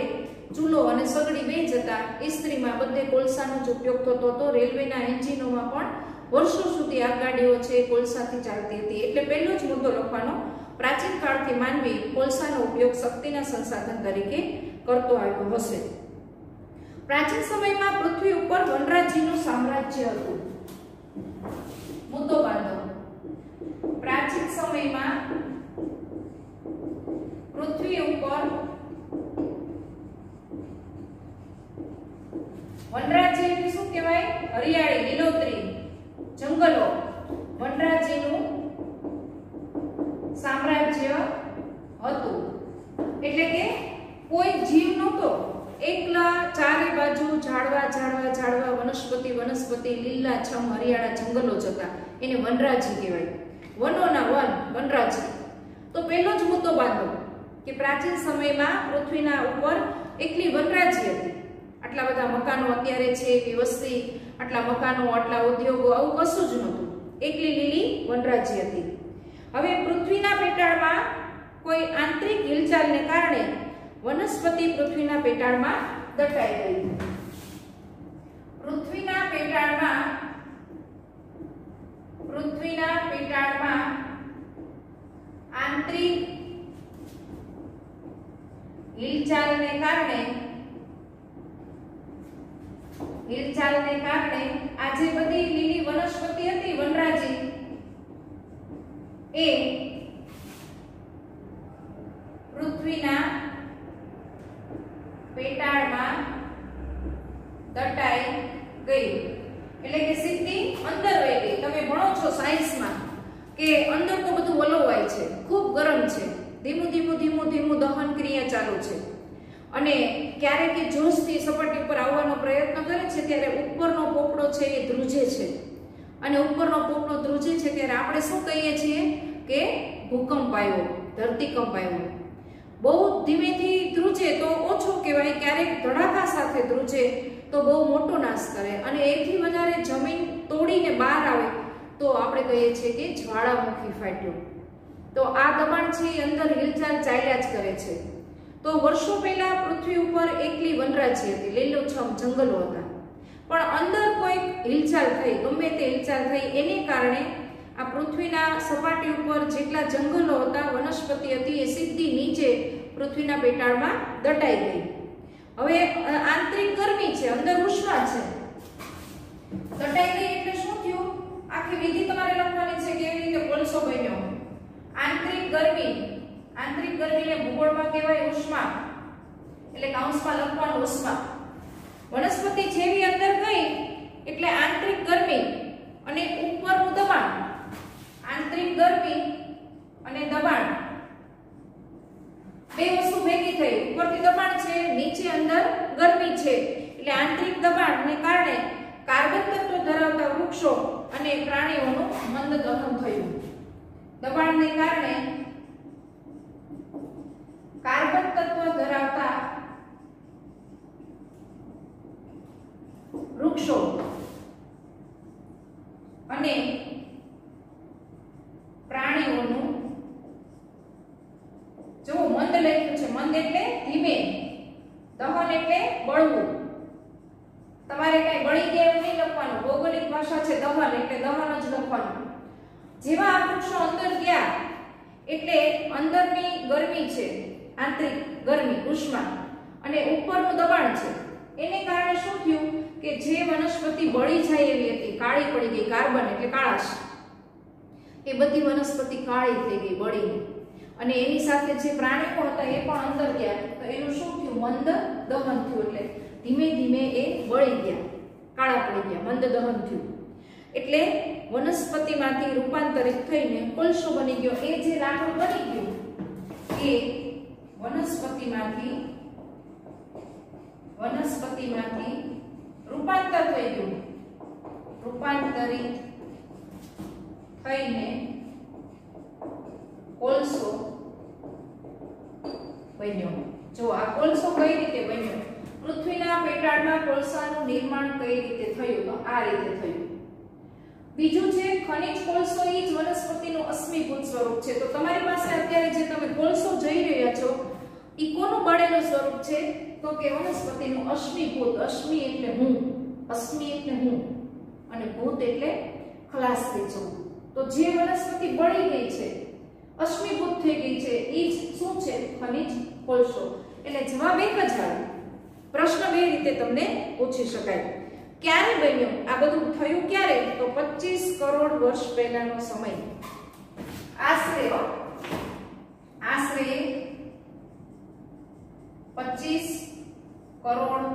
S1: ચૂલો અને સગડી બે જ હતા. ઇસ્ત્રીમાં બધે કોલસાનો જ ઉપયોગ થતો હતો. રેલવેના એન્જિનોમાં પણ વર્ષો સુધી આ ગાડીઓ છે કોલસાથી ચાલતી હતી. એટલે પહેલો જ મુદ્દો લખવાનો, પ્રાચીન કાળથી માનવી કોલસાનો ઉપયોગ શક્તિના સંસાધન તરીકે કરતો આવ્યો હશે. પ્રાચીન સમયમાં પૃથ્વી ઉપર વનરાજીનું સામ્રાજ્ય હતું. મુદ્દો બાંધો. પ્રાચીન સમયમાં પૃથ્વી ઉપર વનરાજી એટલે શું કહેવાય? હરિયાળી, લીલોતરી, જંગલો. વનરાજીનું સામ્રાજ્ય હતું. એટલે કે કોઈ જીવ નહોતો. એકલા ચારે બાજુ ઝાડવા વનસ્પતિ લીલાછમ હરિયાળા જંગલો જ હતા. એને વનરાજી કહેવાય. વનોના વનરાજી. તો પહેલો જ મુદ્દો બાંધો કે પ્રાચીન સમયમાં પૃથ્વીના ઉપર એકલી વનરાજી હતી. આટલા બધા મકાનો અત્યારે છે, એવી વસ્તી, આટલા મકાનો, આટલા ઉદ્યોગો, આવું કશું જ નહોતું. એકલી લીલી વનરાજી હતી. હવે પૃથ્વીના પેટાળમાં કોઈ આંતરિક હિલચાલને કારણે વનસ્પતિ પૃથ્વીના પેટાળમાં દટાઈ ગઈ. પૃથ્વીના પેટાળમાં આંતરિક હિલચાલને કારણે આ જે બધી લીલી વનસ્પતિ હતી વનરાજી એ પૃથ્વીના પેટાળમાં દટાઈ ગઈ. એટલે કે સીધી અંદર વહી ગઈ. તમે ભણો છો સાયન્સમાં કે અંદર તો બધું વલોવાય છે, ખૂબ ગરમ છે, ધીમું દહન ક્રિયા ચાલુ છે અને ક્યારેક એ જોશથી સપાટી ઉપર આવવાનો પ્રયત્ન કરે છે ત્યારે ઉપરનો પોપડો છે એ ધ્રુજે છે અને ઉપરનો પોપડો ધ્રુજે છે ત્યારે આપણે શું કહીએ છીએ કે ભૂકંપ આવ્યો, ધરતીકંપ આવ્યો. બહુ ધીમેથી ધ્રુજે તો ઓછો કહેવાય, ક્યારેક ધડાકા સાથે ધ્રુજે તો બહુ મોટો નાશ કરે અને એથી વધારે જમીન તોડીને બહાર આવે તો આપણે કહીએ છીએ કે જ્વાળામુખી ફાટ્યો. તો આ દબાણ છે એ અંદર હિલચાલ ચાલ્યા જ કરે છે. તો વર્ષો પહેલા પૃથ્વી ઉપર એકલી વનરાજી હતી, લીલોછમ જંગલો હતા, પણ અંદર કોઈ હિલચાલ થઈ, ગમે તે હિલચાલ થઈ એને કારણે આ પૃથ્વીના સપાટી ઉપર જેટલા જંગલો હતા, વનસ્પતિ હતી, એ સીધી નીચે પૃથ્વીના પેટાળમાં દટાઈ ગઈ. હવે આંતરિક ગરમી છે, અંદર ઉષ્મા છે. દટાઈ ગઈ એટલે શું થયું? આખી વિધિ તમારે લખવાની છે કેવી રીતે કોલસો બન્યો. આંતરિક ગરમીને ભૂગોળમાં કહેવાય ઉષ્મા, એટલે કૌંસમાં લખવાનું ઉષ્મા. વનસ્પતિ જેવી અંદર ગઈ એટલે આંતરિક ગરમી અને ઉપરનું દબાણ, આંતરિક ગરમી અને દબાણ બે વસ્તુ ભેગી થઈ. ઉપરથી દબાણ છે, નીચે અંદર ગરમી છે, એટલે આંતરિક દબાણને કારણે કાર્બન તત્વ ધરાવતા વૃક્ષો અને પ્રાણીઓનું મંદ દહન થયું. દબાણને કારણે કાર્બન તત્વ ધરાવતા વૃક્ષો અને પ્રાણીઓનું, જો મંદ લખ્યું છે, મંદ એટલે ધીમે, દહન એટલે બળવું. તમારે કઈ બળી ગયા એવું નહીં લખવાનું. ભૌગોલિક ભાષા છે દહન એટલે દહન જ લખવાનું. જેવા આ વૃક્ષો અંદર ગયા એટલે અંદરની ગરમી છે, આંતરિક ગરમી ઉષ્મા અને ઉપરનું દબાણ છે, એને કારણે શું થયું કે જે વનસ્પતિ બળી જાય એવી હતી, કાળી પડી ગઈ, કાર્બન એટલે કાળાશ, એ બધી વનસ્પતિ કાળી થઈ ગઈ બળીને. અને એની સાથે જે પ્રાણીઓ હતા એ પણ અંદર ગયા, તો એનું શું થયું? મંદ દહન થયું. એટલે ધીમે ધીમે એ બળી ગયા, કાળા પડી ગયા, મંદ દહન થયું. એટલે વનસ્પતિમાંથી રૂપાંતરિત થઈને કોલસો બની ગયો. એ જે લાકડું બની ગયું એ વનસ્પતિમાંથી રૂપાંતર થઈ ગયું, રૂપાંતરિત થઈને કોલસો બન્યો. જો આ કોલસો કઈ રીતે બન્યો? પૃથ્વીના પેટાળમાં કોલસાનું નિર્માણ કઈ રીતે થયું? તો આ રીતે થયું. બીજું છે ખનિજ કોલસો, એ જ વનસ્પતિનું અશ્મિભૂત સ્વરૂપ છે. તો તમારી પાસે અત્યારે જે તમે કોલસો જોઈ રહ્યા છો ઈ કોનું બળેલું સ્વરૂપ છે? તો કે વનસ્પતિનું અશ્મિભૂત. અશ્મિ એટલે હું, અશ્મિ એટલે હું, અને ભૂત એટલે ખલાસ થઈ જવું. તો જે વનસ્પતિ બળી ગઈ છે, અશ્મિભૂત થઈ ગઈ છે, એ જ શું છે? ખનિજ કોલસો. એટલે જવાબ એક જ આવે. પ્રશ્ન બે રીતે તમને પૂછી શકાય. ક્યારે બન્યું? આ બધું થયું ક્યારે? તો 25 કરોડ વર્ષ પહેલાનો સમય. આશરે 25 કરોડ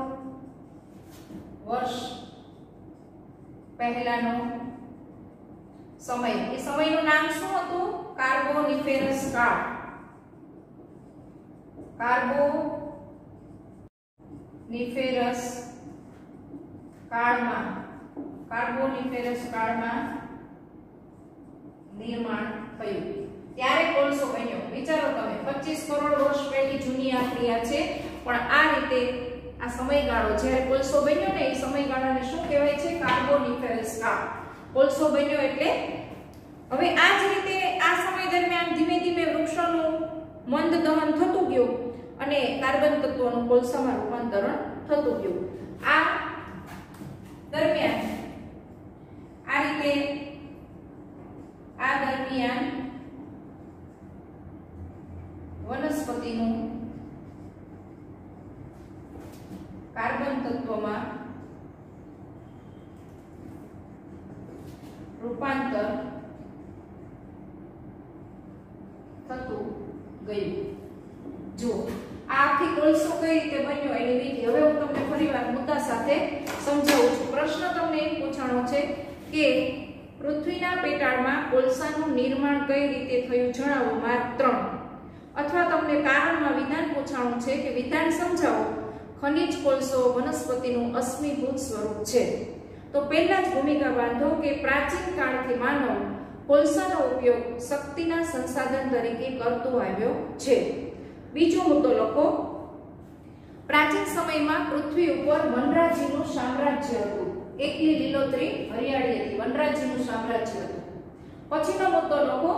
S1: વર્ષ પહેલાનો સમય. એ સમયનું નામ શું હતું? કાર્બોનિફેરસ કાળ. કાર્બોનિફેરસ કાળમાં નિર્માણ થયું. ત્યારે કોલસો બન્યો. વિચારો તમે, 25 કરોડ વર્ષ પહેલી જૂની આ ક્રિયા છે, પણ આ રીતે આ સમયગાળો જ્યારે કોલસો બન્યો ને, એ સમયગાળાને શું કહેવાય છે? કાર્બોનિફેરસ કાળ. કોલસો બન્યો એટલે હવે આ જ રીતે આ સમય દરમિયાન ધીમે ધીમે વૃક્ષોનું મંદ દહન થતું ગયું અને કાર્બન તત્વોનું કોલસામાં રૂપાંતરણ થતું ગયું. આ દરમિયાન વનસ્પતિનું કાર્બન તત્વમાં રૂપાંતર થતું ગયું. જો આ આખી કોલસો કઈ રીતે બન્યો એની વિધિ હવે હું તમને ફરીવાર મુદ્દા સાથે સમજાવું છું. પ્રશ્ન તમને એ પૂછાણો છે કે પૃથ્વીના પેટાળમાં કોલસાનું નિર્માણ કઈ રીતે થયું જણાવો. માર્ક 3. અથવા તમને કારણમાં વિધાન પૂછાણું છે કે વિધાન સમજાવો. ખનિજ કોલસો વનસ્પતિનું અશ્મિભૂત સ્વરૂપ છે. તો પહેલા જ ભૂમિકા બાંધો કે પ્રાચીન કાળથી માનવ કોલસાનો ઉપયોગ શક્તિના સંસાધન તરીકે કરતો આવ્યો છે. બીજો મુદ્દો લખો. પ્રાચીન સમયમાં પૃથ્વી ઉપર વનરાજીનું સામ્રાજ્ય હતું. એકલી લીલોતરી હરિયાળી હતી, વનરાજીનું સામ્રાજ્ય હતું. પછીનો મુદ્દો લખો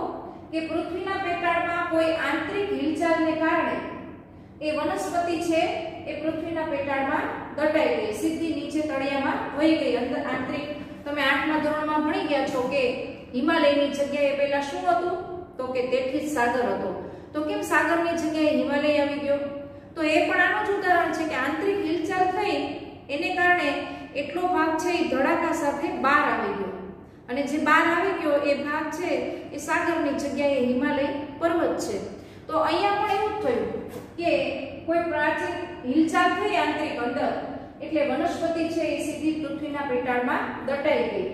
S1: કે પૃથ્વીના પેટાળમાં કોઈ આંતરિક હિલચાલને કારણે એ વનસ્પતિ છે એ પૃથ્વીના પેટાળમાં દટાઈ ગઈ, સીધી નીચે તળિયામાં વહી ગઈ. અંદર આંતરિક તમે 8મા ધોરણમાં ભણી ગયા છો કે હિમાલયની જગ્યાએ પહેલા શું હતું? તો કે તેથી સાગર હતો. તો કેમ સાગરની જગ્યાએ હિમાલય આવી ગયો? તો એ પણ આનું જ ઉદાહરણ છે કે આંતરિક હિલચાલ થઈ એને કારણે એટલો ભાગ છે એ ધડાકા સાથે બહાર આવી ગયો, અને જે બહાર આવી ગયો એ ભાગ છે એ સાગરની જગ્યાએ હિમાલય પર્વત છે. તો અહીંયા પણ એવું જ થયું કે કોઈ પ્રાચીન હિલચાલ થઈ આંતરિક અંદર, એટલે વનસ્પતિ છે એ સીધી પૃથ્વીના પેટાળમાં દટાઈ ગઈ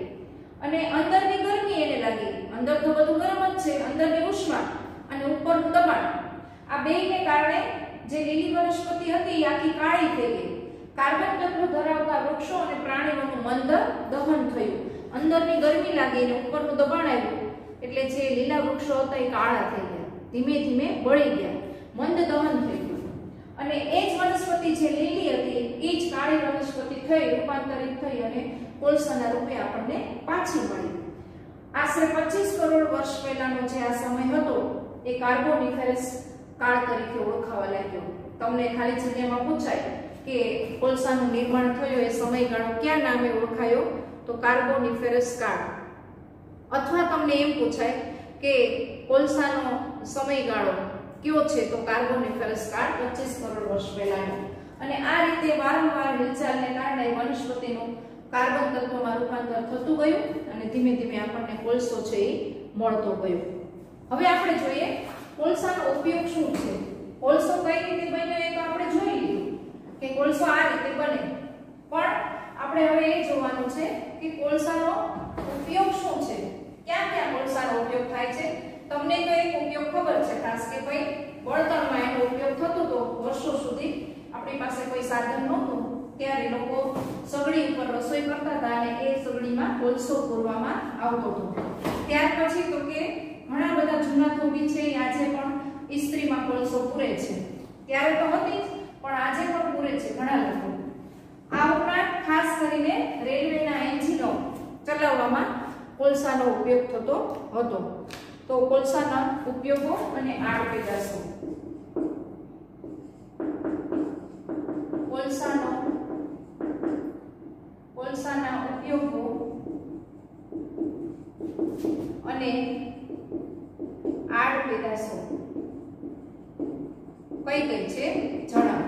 S1: અને અંદરની ગરમી એને લાગી. અંદર તો બધું ગરમ જ છે, અંદરની ઉષ્મા અને ઉપરનું દબાણ, આ બેયને કારણે જે લીલી વનસ્પતિ હતી એ આખી કાળી થઈ ગઈ. કાર્બન તત્વ ધરાવતા વૃક્ષો અને પ્રાણીઓનું મંદ દહન થયું. અંદરની ગરમી લાગી અને ઉપરનું દબાણ આવ્યું, એટલે જે લીલા વૃક્ષો હતા એ કાળા થઈ ગયા, ધીમે ધીમે બળી ગયા, મંદ દહન થઈ ગયું. અને એ જ વનસ્પતિ જે લીલી હતી એ જ કાળી વનસ્પતિ થઈ રૂપાંતરિત થઈ અને કોલસાના રૂપે આપણને પાછી મળી. આશરે 25 કરોડ વર્ષ પહેલાનો જે આ સમય હતો એ કાર્બોનિફેરસ કાળ તરીકે ઓળખાવા લાગ્યો. તમને ખાલી જગ્યામાં પૂછાય કે કોલસાનું નિર્માણ થયું એ સમયગાળો કયા નામે ઓળખાયો? તો કાર્બોનિફેરસ કાળ. અથવા તમને એમ પૂછાય કે કોલસાનો સમયગાળો કયો છે? તો કાર્બોનિફેરસ કાળ 25 કરોડ વર્ષ પહેલાનો. અને આ રીતે વારંવાર હિલચાલને કારણે વનસ્પતિનું કાર્બન તત્વમાં રૂપાંતર થતું ગયું અને ધીમે ધીમે આપણને કોલસો છે એ મળતો ગયો. હવે આપણે જોઈએ કોલસાનો ઉપયોગ શું છે, કોલસો કઈ રીતે બન્યો એ તો આપણે જોઈ લીધું કે કોલસો આ રીતે બને, પણ આપણે હવે એ જોવાનું છે કે કોલસાનો ઉપયોગ શું છે, ક્યાં ક્યાં કોલસાનો ઉપયોગ થાય છે. તમને તો એક ઉપયોગ ખબર છે ખાસ કે ભાઈ બળતણમાં એનો ઉપયોગ થતો હતો વર્ષો સુધી. આપણી પાસે કોઈ સાધન નહોતું ત્યારે લોકો સગડી ઉપર રસોઈ કરતા હતા અને એ સગડીમાં કોલસો પૂરવામાં આવતો હતો. ત્યાર પછી તો કે ઘણા બધા જૂના ધોબી છે એ આજે પણ ઇસ્ત્રીમાં કોલસો પૂરે છે. ત્યારે તો હતી જ પણ આજે પણ પૂરે છે ઘણા લોકો. આ ઉપરાંત ખાસ કરીને રેલવેના એન્જિનો ચલાવવામાં કોલસાનો ઉપયોગ થતો હતો. તો કોલસાના ઉપયોગો અને આડપેદાશો. કોલસાના ઉપયોગો અને આડપેદાશો કઈ કઈ છે જણાવો.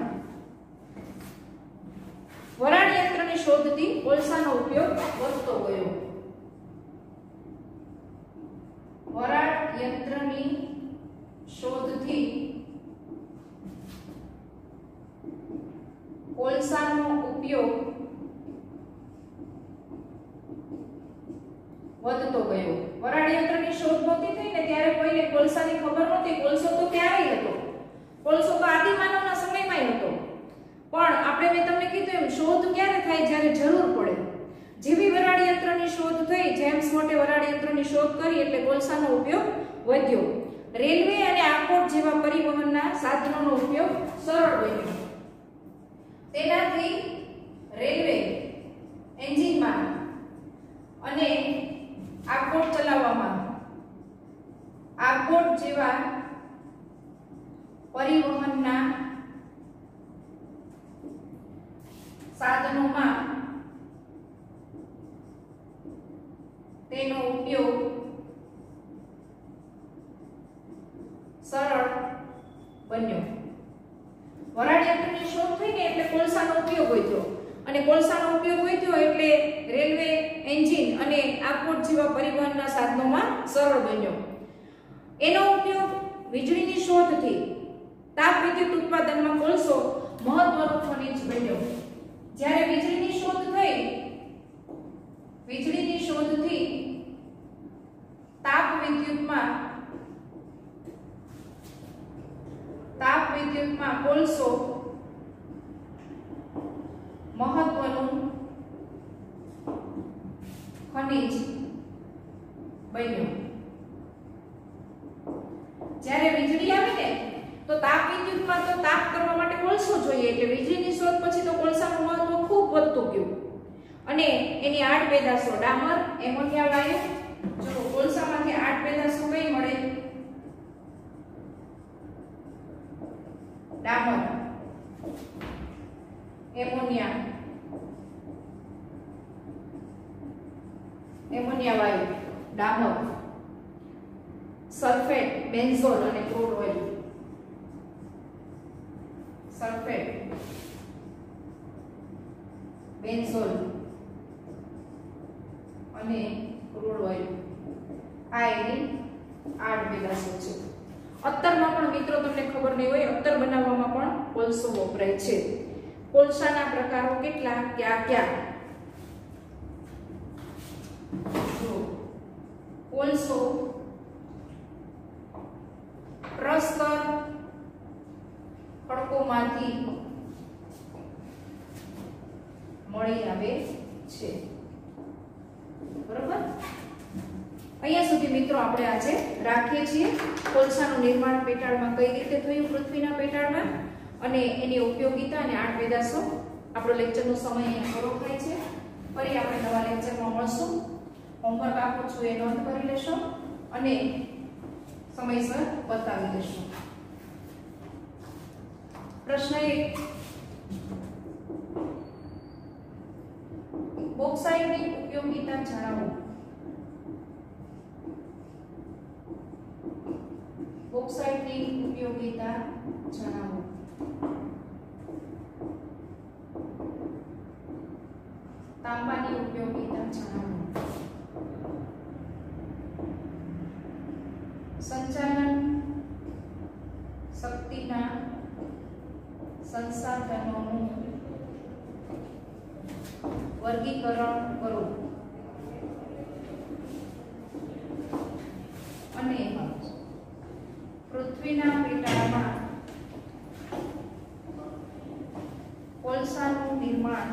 S1: વરાળ યંત્રની શોધથી કોલસાનો ઉપયોગ વધતો ગયો. વરાળ યંત્રની શોધથી કોલસાનો ઉપયોગ વધતો ગયો. વરાળ યંત્રની શોધ નહોતી થઈ ને ત્યારે કોઈને કોલસાની ખબર નહોતી. કોલસો તો ક્યારેય હતો, કોલસો તો આદિમાનવના સમયમાં હતો. પણ આપણે મેં તમને કીધું એમ શોધ ક્યારે થાય, જ્યારે જરૂર પડે. જેવી વરાળ યંત્રની શોધ થઈ, જેમ્સ વોટે વરાળ યંત્રની શોધ કરી એટલે કોલસાનો ઉપયોગ વધ્યો. રેલવે અને આકોટ જેવા પરિવહનના સાધનોનો ઉપયોગ સરળ બન્યો. તેનાથી રેલવે એન્જિનમાં અને આકોટ ચલાવવામાં, આકોટ જેવા પરિવહનના સાધનોમાં તેનો ઉપયોગ સરળ બન્યો. વરાળ યંત્રની શોધ થઈ ને એટલે કોલસાનો ઉપયોગ વધ્યો અને કોલસાનો ઉપયોગ વધ્યો એટલે રેલવે એન્જિન અને આકોટ જેવા પરિવહનના સાધનોમાં સરળ બન્યો. એનો ઉપયોગ વીજળીની શોધથી તાપ વિદ્યુત ઉત્પાદનમાં કોલસો મહત્વનો ખનિજ બન્યો. જ્યારે વીજળીની શોધ થઈ, વીજળીની શોધથી તાપ વિદ્યુતમાં કોલસો મહત્વનું ખનિજ બન્યો. જ્યારે વીજળી આવી ને તો તાપ વિદ્યુતમાં તો તાપ કરવા માટે કોલસો જોઈએ એટલે વીજળીની શોધ પછી તો કોલસાનું મહત્વ ખૂબ વધતું ગયું. અને એની આડપેદાશો ડામર, એમોનિયા વાયુ. જો કોલસામાંથી આડપેદાશો કઈ મળે? ડામર, એમોનિયા વાયુ, ડામર, સલ્ફેટ, બેન્ઝોલ અને ક્રૂડ ઓઇલ. સલ્ફેટ, બેન્ઝોલ અને ક્રૂડ ઓઇલ આ એની આડપેદાશો છે. અત્તરમાં પણ મિત્રો તમને ખબર નહીં હોય, અત્તર બનાવવામાં પણ કોલસો વપરાય છે. કોલસાના પ્રકારો કેટલા, ક્યાં ક્યાં? જો કોલસો પ્રસ્તર ખડકોમાંથી મળી આવે છે. બરોબર? અહીંયા સુધી મિત્રો આપણે આજે રાખીએ છીએ. કોલસાનું નિર્માણ પેટાળમાં કઈ રીતે થયું પૃથ્વીના પેટાળમાં અને એની ઉપયોગિતા અને આડપેદાશો. આપણો લેક્ચરનો સમય અહીંયા પૂરો થાય છે. ફરી આપણે નવા લેક્ચરમાં મળશું. હોમવર્ક આપું છું એ નોંધ કરી લેશો અને સમયસર બતાવી દેશો. પ્રશ્ન 1, બોક્સાઇટની ઉપયોગિતા જણાવો. બોક્સાઇટની ઉપયોગિતા જણાવો. તાંબાની ઉપયોગિતા જણાવો. સંચાલન શક્તિના સંસાધનોનું વર્ગીકરણ કરો અને પૃથ્વીના પેટાળમાં કોલસાનું નિર્માણ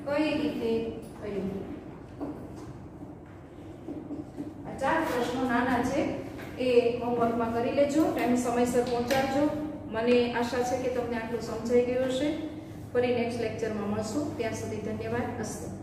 S1: કઈ રીતે થયું? આ 4 પ્રશ્નો નાના છે, એ હોમવર્કમાં કરી લેજો, ટાઈમ સમયસર પહોંચાડજો. મને આશા છે કે તમને આટલું સમજાઈ ગયું હશે. ફરી નેક્સ્ટ લેક્ચરમાં મળશું. ત્યાં સુધી ધન્યવાદ. અસ્તુ.